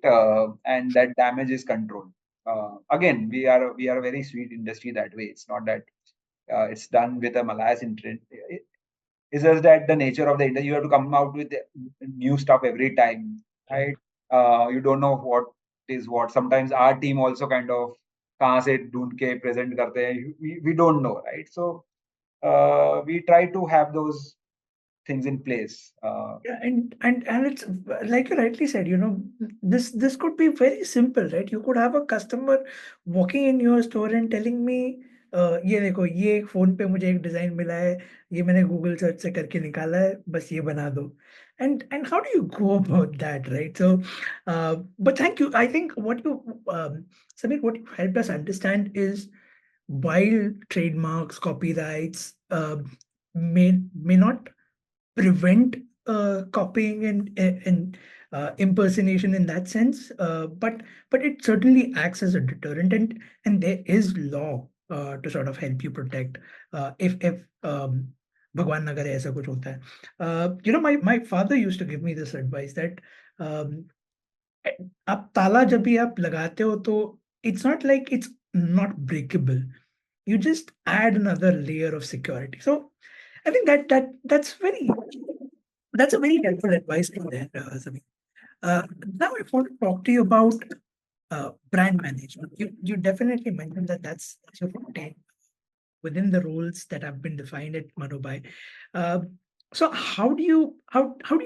And that damage is controlled. Again, we are a very sweet industry that way. It's not that it's done with a malicious intent. It's just that the nature of the industry, you have to come out with new stuff every time, right? You don't know what is what. Sometimes our team also kind of कहाँ से ढूंढ के present करते हैं. We don't know, right? So we try to have those things in place. Yeah, and it's like you rightly said, this could be very simple, right? You could have a customer walking in your store and telling me, ये देखो ये एक phone पे मुझे एक design मिला है, ये मैंने गूगल सर्च से करके निकाला है, बस ये बना दो. And how do you go about that, right? So, but thank you. I think Samir, what you helped us understand is while trademarks, copyrights may not prevent copying and impersonation in that sense, but it certainly acts as a deterrent, and there is law to sort of help you protect if भगवान ना करे ऐसा कुछ होता है. My father used to give me this advice that um, आप ताला जब भी आप लगाते हो तो it's not like it's not breakable. You just add another layer of security. So I think that's a very helpful advice in there, Samir. Now I want to talk to you about brand management. You definitely mentioned that's your forte within the roles that have been defined at Manubhai. Uh, so how do you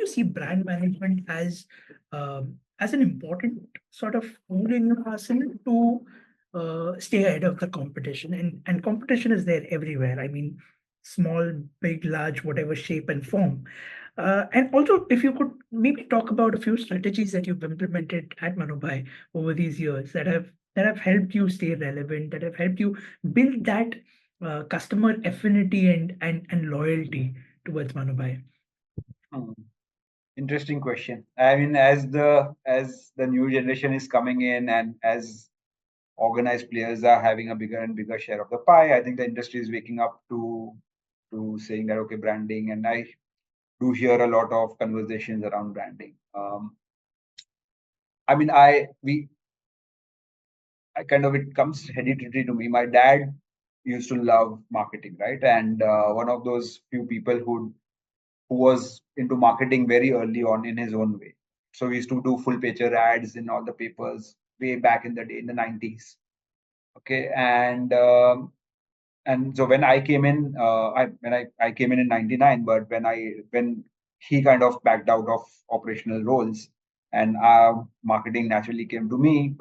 see brand management as an important sort of tool in your arsenal to stay ahead of the competition? And competition is there everywhere. I mean, small, big, large, whatever shape and form. And also, if you could maybe talk about a few strategies that you've implemented at Manubhai over these years that have helped you stay relevant, that have helped you build that customer affinity and loyalty towards Manubhai. Hmm. Interesting question. I mean, as the new generation is coming in, and as organized players are having a bigger and bigger share of the pie, I think the industry is waking up to saying that, okay, branding, and I do hear a lot of conversations around branding. I mean, I kind of, it comes hereditary to me. My dad used to love marketing, right? And one of those few people who was into marketing very early on in his own way. So we used to do full pager ads in all the papers way back in the day, in the 90s. Okay, and so when I came in, I came in '99, but when he kind of backed out of operational roles, and marketing naturally came to me,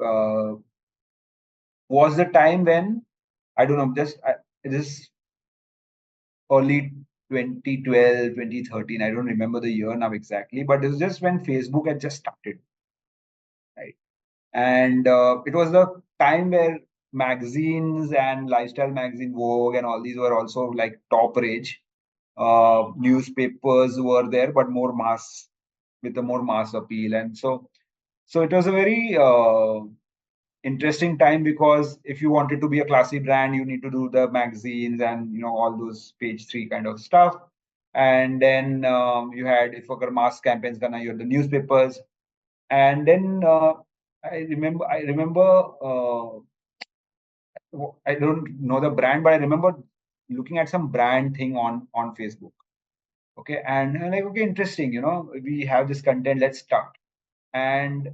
was the time when, I don't know, this early 2012, 2013. I don't remember the year now exactly, but it was just when Facebook had just started, right? And it was the time where magazines and lifestyle magazine Vogue and all these were also like top rage. Newspapers were there, but more mass, with a more mass appeal. And so it was a very interesting time, because if you wanted to be a classy brand, you need to do the magazines and all those page three kind of stuff. And then you had, if agar mass campaigns karna, you had the newspapers. And then I remember I don't know the brand, but I remember looking at some brand thing on Facebook. Okay, and I'm like, okay, interesting. We have this content. Let's start. And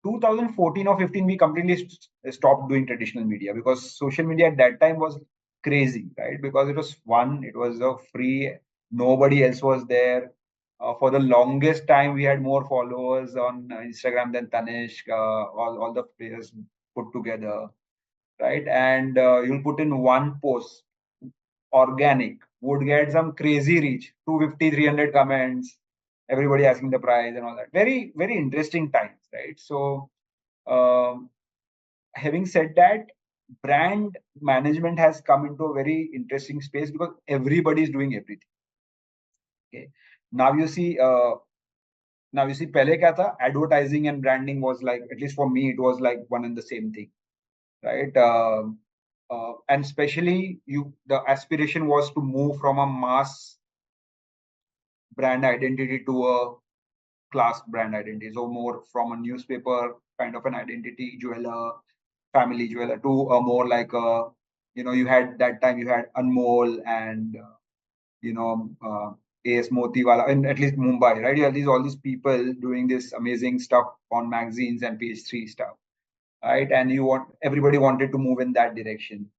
2014 or 15, we completely stopped doing traditional media, because social media at that time was crazy, right? Because it was fun, it was free, nobody else was there. For the longest time, we had more followers on Instagram than Tanishq, all the players put together, right? And you'll put in one post, organic, would get some crazy reach, 250, 300 comments, everybody asking the price and all that. Very, very interesting times, right? So, um, having said that, brand management has come into a very interesting space, because everybody is doing everything. Okay. Now you see, pehle kya tha? Advertising and branding was like, at least for me, it was like one and the same thing, right? And especially the aspiration was to move from a mass brand identity to a class brand identity. So more from a newspaper kind of an identity, jeweler, family jeweler, to a more like a, you had that time, you had Anmol and you know AS Motiwala, and at least Mumbai, right? You had all these people doing this amazing stuff on magazines and page three stuff, right? And everybody wanted to move in that direction.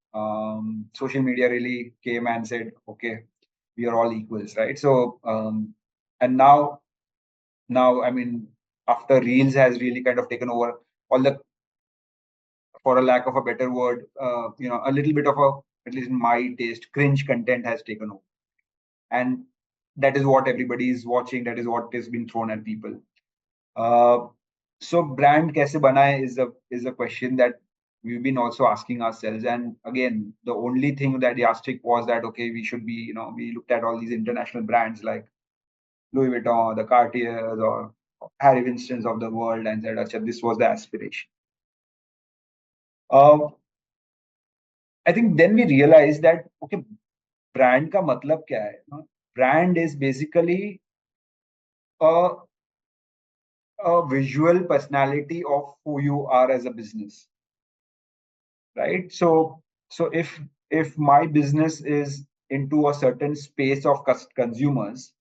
Social media really came and said, okay, we are all equals, right? So and now, I mean, after Reels has really kind of taken over, all the, for a lack of a better word, a little bit of a, at least in my taste, cringe content has taken over. And that is what everybody is watching. That is what is being thrown at people. Uh, so brand kaise bana hai is a question that we've been also asking ourselves. And again, the only thing that yardstick was that, okay, we should be, we looked at all these international brands like Louis Vuitton, the Cartiers, or Harry Winston's of the world, and said, "Acha, this was the aspiration." Um, I think then we realized that, okay, brand ka matlab kya hai? Brand is basically a, a visual personality of who you are as a business, right? So if my business is into a certain space of consumers,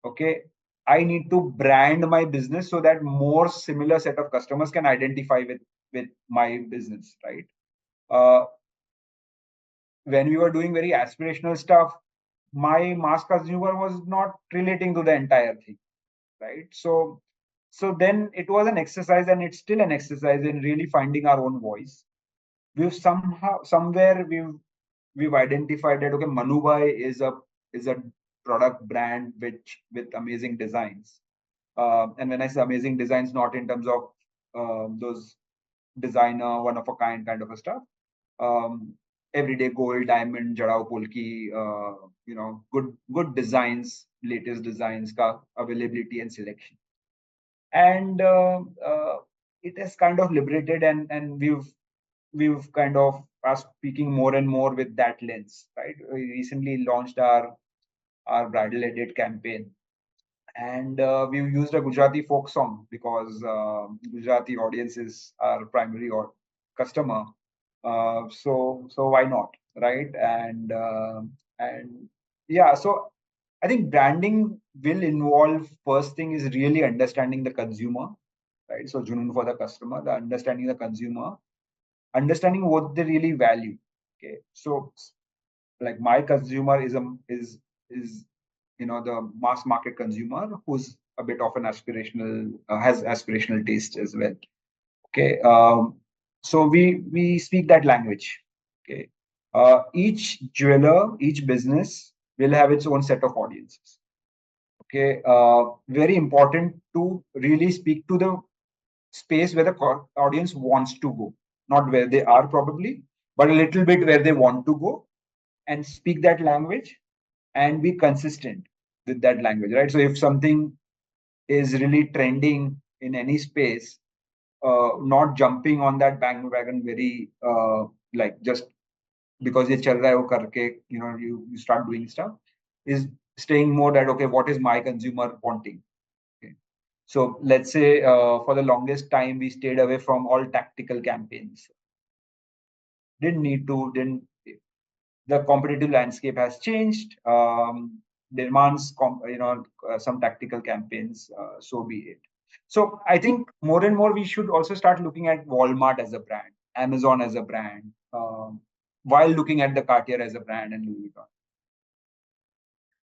okay, I need to brand my business so that more similar set of customers can identify with my business, right? uh, when we were doing very aspirational stuff, my mass consumer was not relating to the entire thing, right? So then it was an exercise, and it's still an exercise in really finding our own voice. We've somewhere we've identified that, okay, Manubhai is a product brand with amazing designs. And when I say amazing designs, not in terms of those designer, one of a kind of a stuff. Um, Everyday gold, diamond, jarao, polki, good designs, latest designs, ka availability and selection. And it has kind of liberated, and we've kind of are speaking more and more with that lens, right? We recently launched our bridal edit campaign, and we've used a Gujarati folk song because Gujarati audience is our primary or customer. So why not, right? And yeah, so I think branding will involve, first thing is really understanding the consumer, right? So Junoon for the customer, the understanding the consumer, understanding what they really value. Okay, so like my consumer is the mass market consumer who's a bit of an aspirational has aspirational taste as well. Okay, so we speak that language. Okay, each jeweler, each business will have its own set of audiences. Okay, very important to really speak to the space where the audience wants to go, not where they are probably, but a little bit where they want to go, and speak that language and be consistent with that language, right? So if something is really trending in any space, not jumping on that bandwagon very like just because ये चल रहा है वो करके, you start doing stuff, is staying more that, okay, what is my consumer wanting? Okay. So let's say for the longest time we stayed away from all tactical campaigns. Didn't need to, didn't the competitive landscape has changed, demands some tactical campaigns, so be it. So I think more and more we should also start looking at Walmart as a brand, Amazon as a brand, while looking at the Cartier as a brand and Louis Vuitton.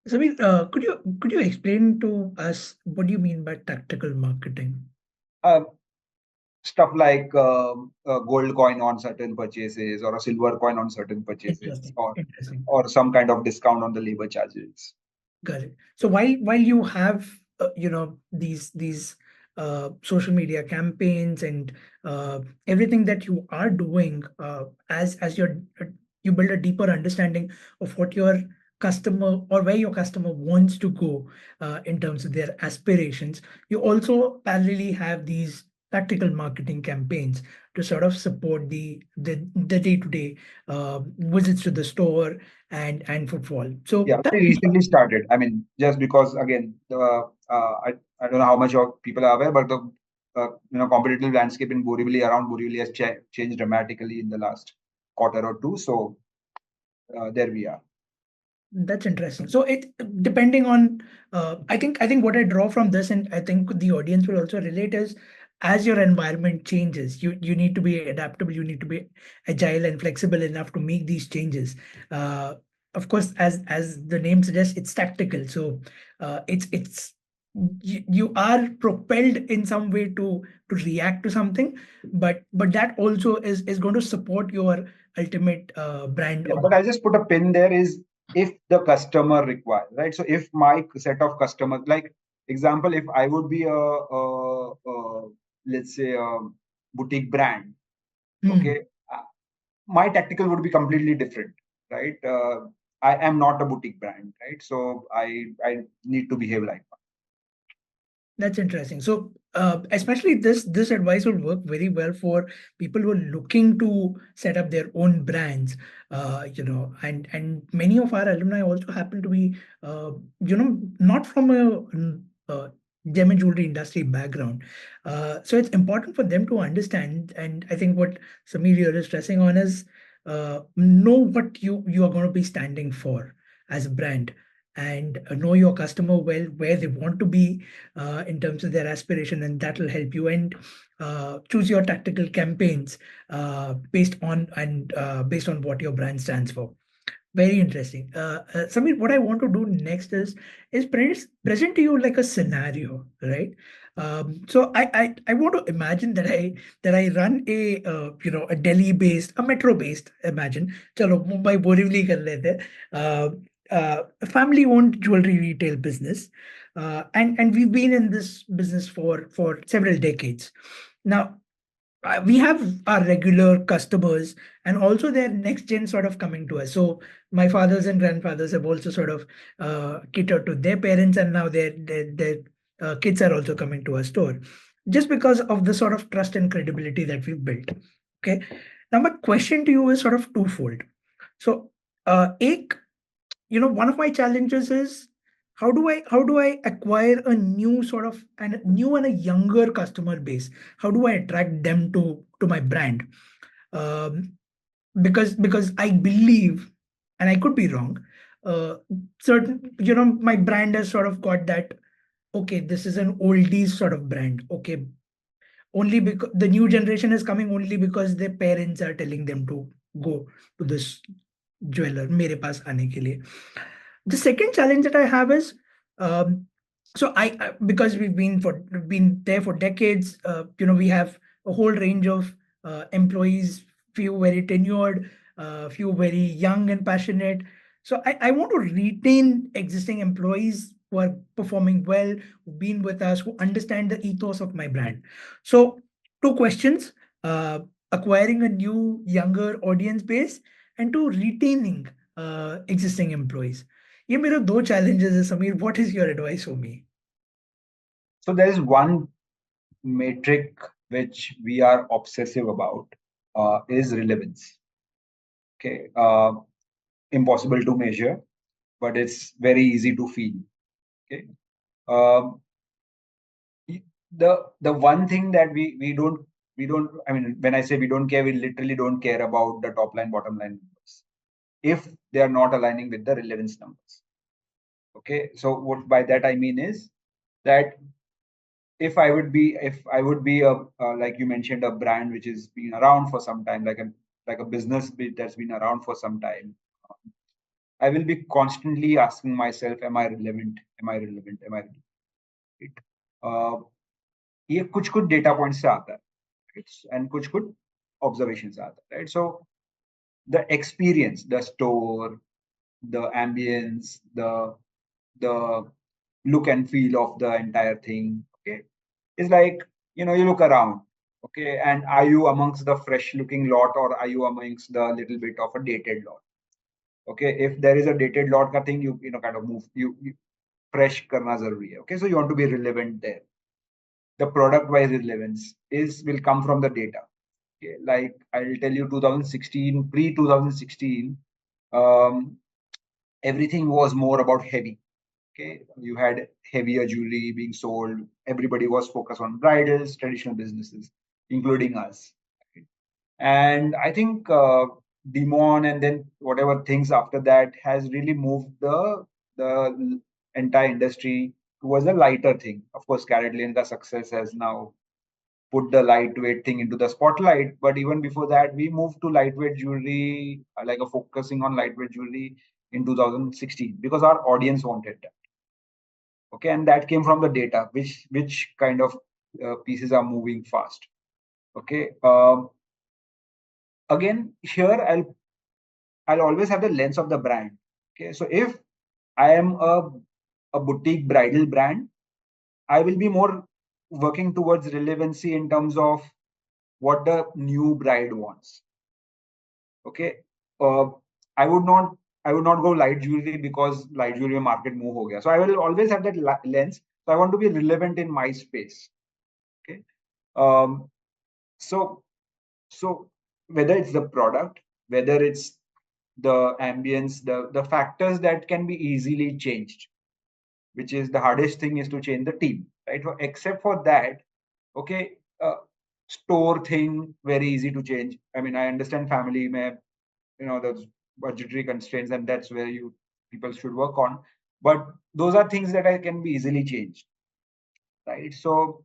Samir, could you explain to us what do you mean by tactical marketing? Stuff like gold coin on certain purchases, or a silver coin on certain purchases, Interesting. or some kind of discount on the labor charges. Got it. So while you have these social media campaigns and everything that you are doing as you build a deeper understanding of what your customer or where your customer wants to go in terms of their aspirations, you also parallelly have these tactical marketing campaigns to sort of support the day-to-day visits to the store and footfall. So Yeah, that we recently started. I mean, just because again, I don't know how much of people are aware, but the competitive landscape in Borivali, around Borivali, has changed dramatically in the last quarter or two. So there we are. That's interesting. So it depending on I think what I draw from this, and I think the audience will also relate, is as your environment changes, you need to be adaptable, you need to be agile and flexible enough to make these changes. Of course, as the name suggests, it's tactical. So it's you are propelled in some way to react to something, but that also is going to support your ultimate brand. Yeah, but I just put a pin there, is if the customer requires, right? So if my set of customers, like example, if I would be let's say a boutique brand, okay, my tactical would be completely different, right? I am not a boutique brand, right? So I need to behave like one. That's interesting. So, especially this advice will work very well for people who are looking to set up their own brands. And many of our alumni also happen to be, not from a gem and jewelry industry background. So it's important for them to understand. And I think what Samir here is stressing on is know what you are going to be standing for as a brand, and know your customer well, where they want to be in terms of their aspiration, and that will help you, and choose your tactical campaigns based on what your brand stands for. Very interesting. Samir, what I want to do next is present to you like a scenario, right? So I want to imagine that I run a Delhi based, a metro based, imagine, chalo Mumbai Borivali kar lete, a family-owned jewelry retail business, and we've been in this business for several decades now. We have our regular customers and also their next gen sort of coming to us. So my fathers and grandfathers have also sort of catered to their parents, and now their kids are also coming to our store, just because of the sort of trust and credibility that we've built. Okay. Now my question to you is sort of twofold. So, ek, one of my challenges is how do I acquire a new sort of and new and a younger customer base? How do I attract them to my brand? um, because I believe, and I could be wrong, uh, certain, my brand has sort of got that, okay, this is an oldies sort of brand, okay, only because the new generation is coming only because their parents are telling them to go to this jeweler मेरे पास आने के लिए. The second challenge that I have is, um, so because we've been there for decades, we have a whole range of employees, few very tenured, few very young and passionate. So I want to retain existing employees who are performing well, who've been with us, who understand the ethos of my brand. So two questions: acquiring a new younger audience base, and to retaining existing employees. ये मेरे दो challenges है Sameer. What is your advice for me? So there is one metric which we are obsessive about, is relevance. Okay, impossible to measure, but it's very easy to feel. Okay, um, the one thing that we don't, I mean, when I say we don't care, we literally don't care about the top line, bottom line numbers if they are not aligning with the relevance numbers. Okay, so what by that I mean is that if I would be a, like you mentioned, a brand which has been around for some time, like a business bit that's been around for some time, I will be constantly asking myself, am I relevant? Am I relevant? Am I relevant? Uh, ये कुछ data points से आता है, right? And कुछ observations से आता है, right? So the experience, the store, the ambience, the look and feel of the entire thing, okay, is like, you look around, okay, and are you amongst the fresh looking lot, or are you amongst the little bit of a dated lot? Okay, if there is a dated lot ka thing, kind of move, you fresh karna zaruri hai. Okay, so you want to be relevant there. The product wise relevance will come from the data. Okay, like I'll tell you, 2016, pre 2016, everything was more about heavy. Okay, you had heavier jewelry being sold. Everybody was focused on bridals, traditional businesses, including us. Okay? And I think Demon and then whatever things after that has really moved the entire industry towards a lighter thing. Of course, Carrot Lane, the success has now put the lightweight thing into the spotlight. But even before that, we moved to lightweight jewelry, like a focusing on lightweight jewelry in 2016 because our audience wanted that. Okay, and that came from the data, which kind of pieces are moving fast. Okay, again here I'll always have the lens of the brand. Okay, so if I am a boutique bridal brand, I will be more working towards relevancy in terms of what the new bride wants. Okay, I would not go light jewelry because light jewelry market move ho gaya. So I will always have that lens. So I want to be relevant in my space. Okay, so whether it's the product, whether it's the ambience, the factors that can be easily changed, which is the hardest thing, is to change the team, right? Except for that, okay, store thing very easy to change. I mean, I understand family may, there's budgetary constraints, and that's where people should work on. But those are things that I can be easily changed, right? So,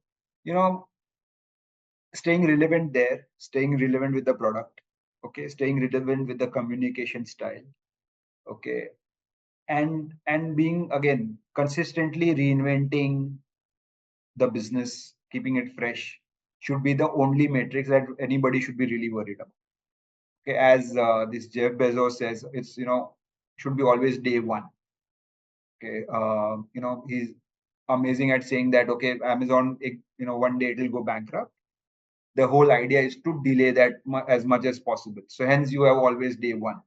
staying relevant there, staying relevant with the product, okay, staying relevant with the communication style, okay, and being again consistently reinventing the business, keeping it fresh, should be the only metrics that anybody should be really worried about. Okay, as this Jeff Bezos says, it's should be always day one. Okay, he's amazing at saying that, okay, Amazon, one day it will go bankrupt. The whole idea is to delay that as much as possible. So hence you have always day one.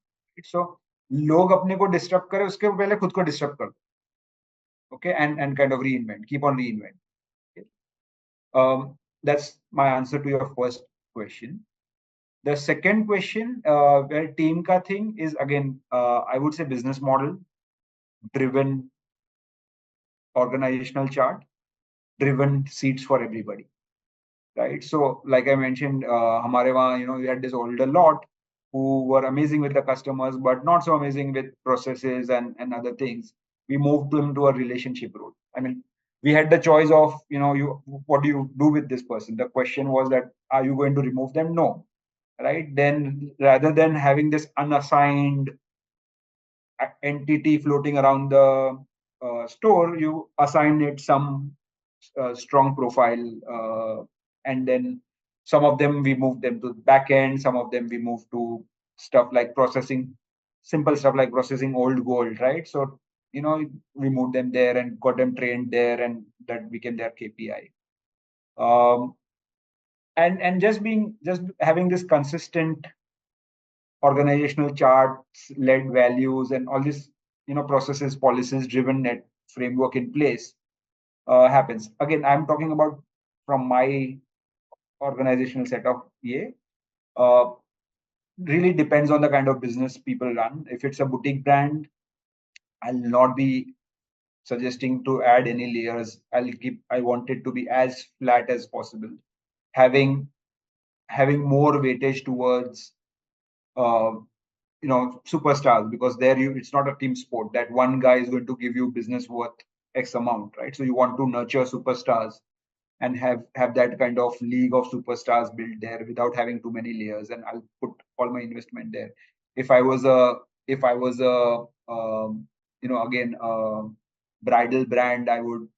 So लोग अपने को disrupt करें, उसके पहले खुद को disrupt कर दो. Okay, and kind of reinvent, keep on reinvent. Okay? That's my answer to your first question. The second question, where team ka thing is again, I would say business model driven organizational chart, driven seats for everybody, right? So like I mentioned, hamare wahan, we had this older lot who were amazing with the customers, but not so amazing with processes and other things. We moved them to a relationship role. I mean, we had the choice of, what do you do with this person? The question was that, are you going to remove them? No, right? Then rather than having this unassigned entity floating around the store, you assign it some strong profile, and then some of them we move them to back end, some of them we move to stuff like processing, simple stuff like processing old gold, right? So we moved them there and got them trained there, and that became their KPI. And just having this consistent organizational charts led values and all this processes, policies driven net framework in place happens. Again, I'm talking about from my organizational setup. Yeah, really depends on the kind of business people run. If it's a boutique brand, I'll not be suggesting to add any layers. I want it to be as flat as possible, having more weightage towards uh, superstars, because there it's not a team sport that one guy is going to give you business worth X amount, right? So you want to nurture superstars and have that kind of league of superstars built there without having too many layers, and I'll put all my investment there. If I was a again, bridal brand, I would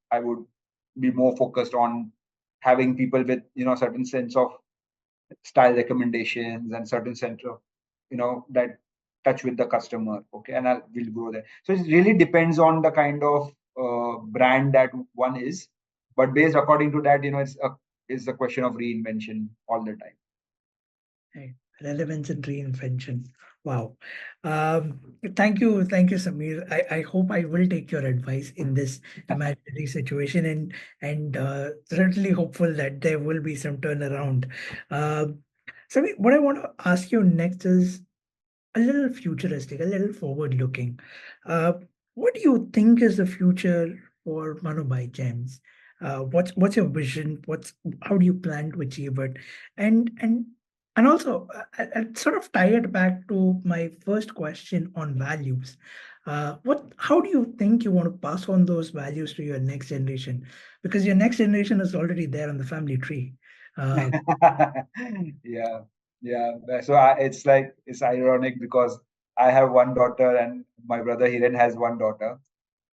be more focused on having people with certain sense of style recommendations and certain sense of that touch with the customer. Okay, and will grow there. So it really depends on the kind of brand that one is, but based according to that, it's a question of reinvention all the time. Right. Relevance and reinvention. Wow. Thank you, Samir. I hope I will take your advice in this imaginary situation, and certainly hopeful that there will be some turnaround. Samir, what I want to ask you next is a little futuristic, a little forward-looking. What do you think is the future for Manubhai Gems? What's your vision? How do you plan to achieve it? And also, I'll sort of tie it back to my first question on values. How do you think you want to pass on those values to your next generation? Because your next generation is already there on the family tree. Yeah, yeah. So it's ironic because I have one daughter and my brother Hiren has one daughter,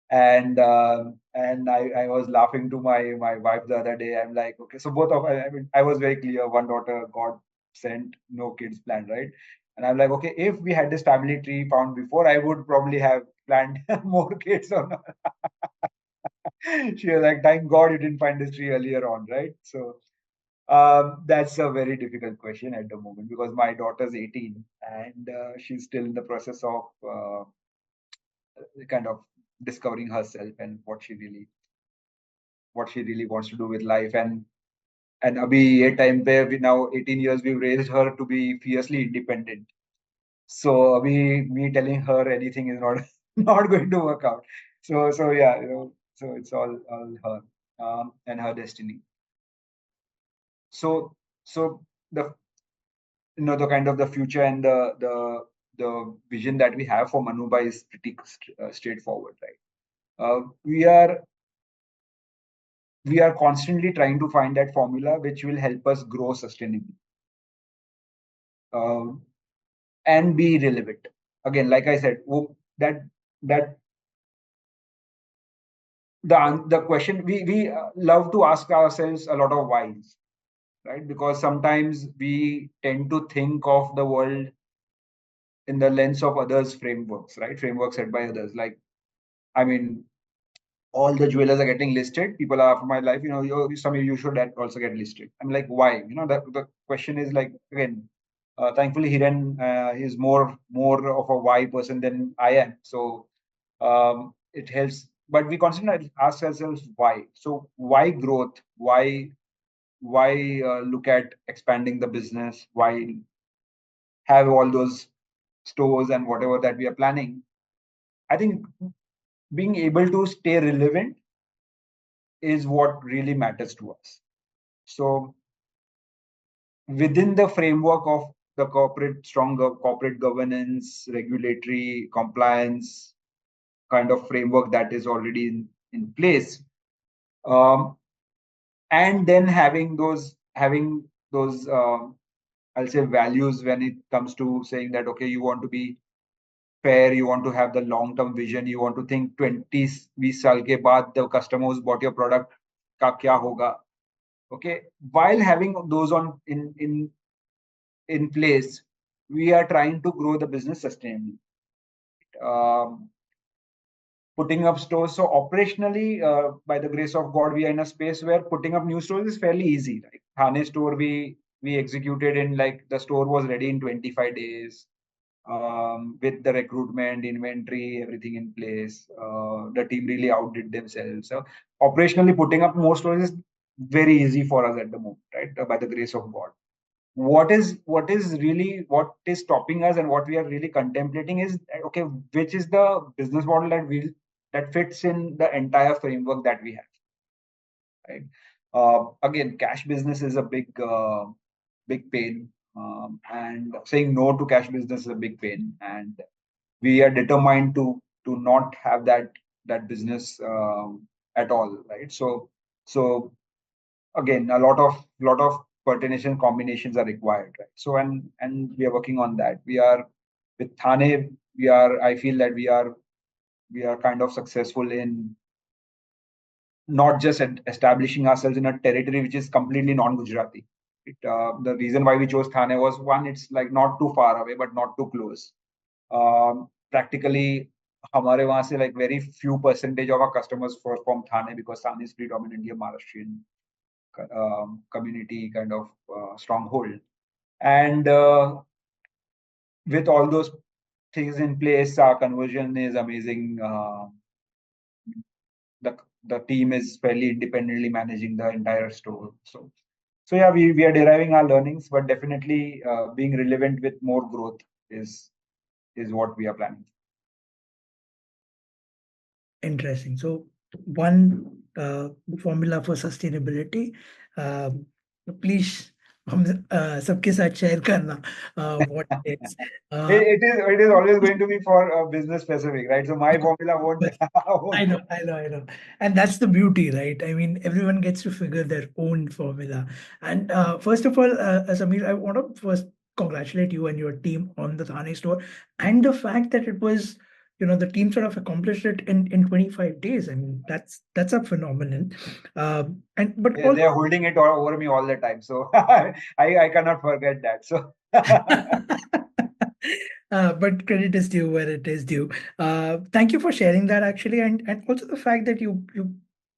and I was laughing to my wife the other day. I'm like, okay, so both of I mean, I was very clear, one daughter, God sent, no kids planned, right? And I'm like, okay, if we had this family tree found before, I would probably have planned more kids or not. She was like, thank God you didn't find this tree earlier on, right? So that's a very difficult question at the moment because my daughter's 18 and she's still in the process of kind of discovering herself and what she really wants to do with life. And abhi ye time pe we now 18 years we've raised her to be fiercely independent. So abhi me telling her anything is not not going to work out. So yeah, so it's all her and her destiny. So the the kind of the future and the vision that we have for Manubhai is pretty straightforward, right? We are constantly trying to find that formula which will help us grow sustainably and be relevant. Again, like I said, that the question we love to ask ourselves a lot of whys, right? Because sometimes we tend to think of the world in the lens of others' frameworks, right? Frameworks set by others. Like, I mean, all the jewelers are getting listed. People are after my life. You should also get listed. I'm like, why? The question is like, again, thankfully, Hiren is more of a why person than I am. So it helps. But we constantly ask ourselves why. So why growth? Why look at expanding the business? Why have all those stores and whatever that we are planning? I think being able to stay relevant is what really matters to us. So within the framework of the stronger corporate governance, regulatory compliance kind of framework that is already in place, um, and then having those I'll say values when it comes to saying that okay, you want to be fair, you want to have the long term vision, you want to think 20-20 साल के बाद the customer who's bought your product का क्या होगा. Okay, while having those in place, we are trying to grow the business sustainably. Putting up stores. So operationally, by the grace of God, we are in a space where putting up new stores is fairly easy. Like Thane store, we executed in like the store was ready in 25 days. With the recruitment, inventory, everything in place. The team really outdid themselves. So operationally, putting up more stores is very easy for us at the moment, right? By the grace of God. What is stopping us and what we are really contemplating is okay, which is the business model that fits in the entire framework that we have, right? Again, cash business is a big pain, and saying no to cash business is a big pain, and we are determined to not have that business at all, right? So again, a lot of pertination combinations are required, right? So and we are working on that. We are with Thane. I feel that we are kind of successful in not just establishing ourselves in a territory which is completely non-Gujarati. The reason why we chose Thane was one, it's like not too far away, but not too close. Practically, हमारे वहाँ से like very few percentage of our customers from Thane because Thane is predominantly a Maharashtrian community kind of stronghold. And with all those things in place, our conversion is amazing. The team is fairly independently managing the entire store. So yeah, we are deriving our learnings, but definitely being relevant with more growth is what we are planning. Interesting. So one formula for sustainability. Please हम सबके साथ share करना what it is. It is always going to be for business specific, right? So my formula won't. I know. And that's the beauty, right? I mean, everyone gets to figure their own formula. And first of all, Samir, I want to first congratulate you and your team on the Thane store and the fact that it was, the team sort of accomplished it in 25 days. I mean, that's a phenomenon. But they're holding it over me all the time, so I cannot forget that. So. But credit is due where it is due. Thank you for sharing that actually, and also the fact that you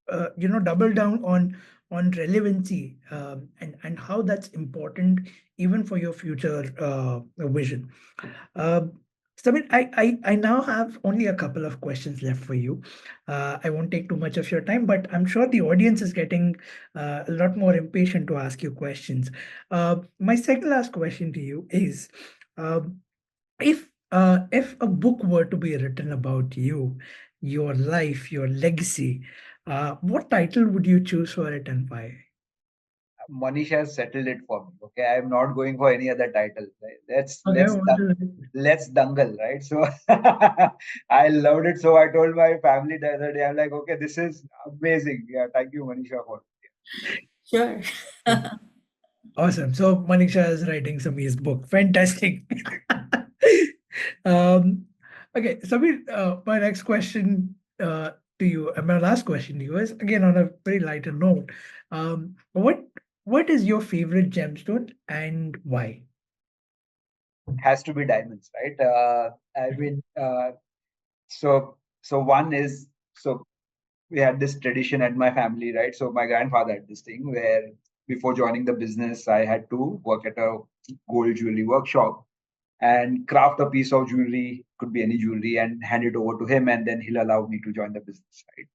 double down on relevancy, and how that's important even for your future vision. Samir, I now have only a couple of questions left for you. I won't take too much of your time, but I'm sure the audience is getting a lot more impatient to ask you questions. My second last question to you is. If a book were to be written about you, your life, your legacy, what title would you choose for it and why? Manish has settled it for me. Okay, I'm not going for any other title. Right? Okay, what is it? Let's Dangal, right? So I loved it. So I told my family the other day, I'm like, okay, this is amazing. Yeah, thank you, Manisha, for it. Sure. Awesome. So Manisha is writing Samir's book. Fantastic. Okay, Samir, my next question to you, and my last question to you is again on a very lighter note. What is your favorite gemstone and why? has to be diamonds, right? I mean, so one is, so we had this tradition at my family, right? So my grandfather had this thing where before joining the business, I had to work at a gold jewelry workshop and craft a piece of jewelry, could be any jewelry, and hand it over to him, and then he'll allow me to join the business, right?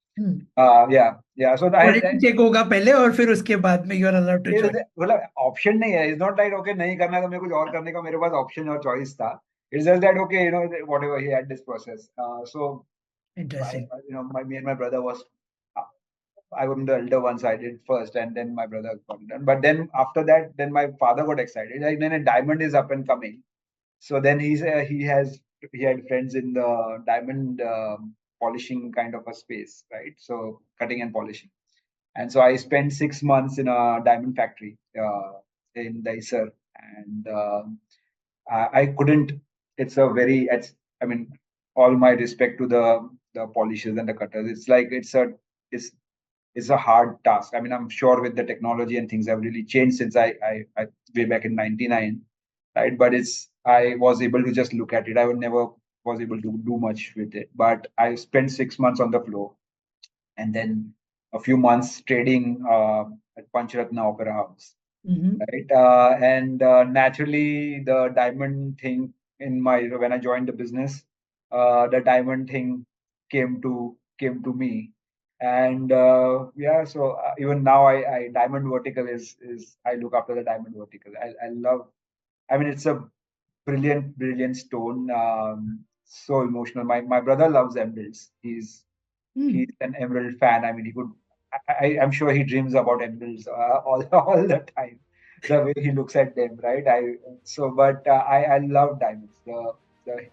Yeah. So quality check होगा पहले और फिर उसके बाद में you are allowed to join मतलब option नहीं है, इट्स नॉट लाइक ओके नहीं करना है तो मेरे कुछ और करने का मेरे पास ऑप्शन और चॉइस था. It's just that okay, you know, whatever he had this process. So interesting me and my brother was, I was the elder one, so I did first, and then my brother got it done. But then after that, then my father got excited. Like, then a diamond is up and coming. So then he had friends in the diamond polishing kind of a space, right? So cutting and polishing. And so I spent 6 months in a diamond factory in Daisar, and I couldn't. I mean, all my respect to the polishers and the cutters. It's like it's it's a hard task. I mean, I'm sure with the technology and things have really changed since I way back in '99, right? But I was able to just look at it. I would never was able to do much with it. But I spent 6 months on the floor, and then a few months trading at Pancharatna Opera House, right? And naturally, the diamond thing when I joined the business, the diamond thing came to me, and yeah. So even now, I diamond vertical is I look after the diamond vertical. I love. I mean, it's a brilliant stone. So emotional. My brother loves emeralds. He's an emerald fan. I mean, he could. I'm sure he dreams about emeralds all the time. The way he looks at them, right? But I love diamonds. The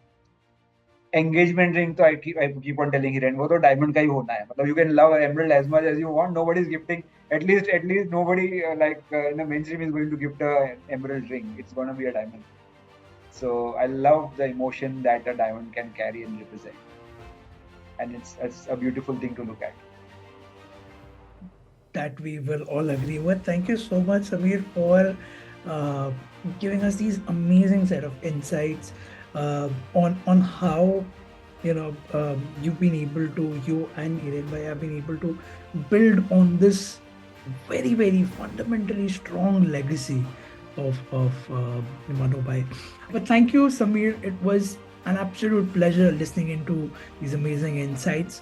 engagement ring. So I keep on telling Hiren, वो तो diamond का ही होना है. मतलब you can love emerald as much as you want. Nobody's gifting. At least nobody in the mainstream is going to gift a emerald ring. It's going to be a diamond. So I love the emotion that a diamond can carry and represent. And it's a beautiful thing to look at. That we will all agree with. Thank you so much, Samir, for giving us these amazing set of insights on how you've been able to, you and Hiren bhai have been able to build on this very fundamentally strong legacy of Manubhai. But thank you, Samir. It was an absolute pleasure listening into these amazing insights.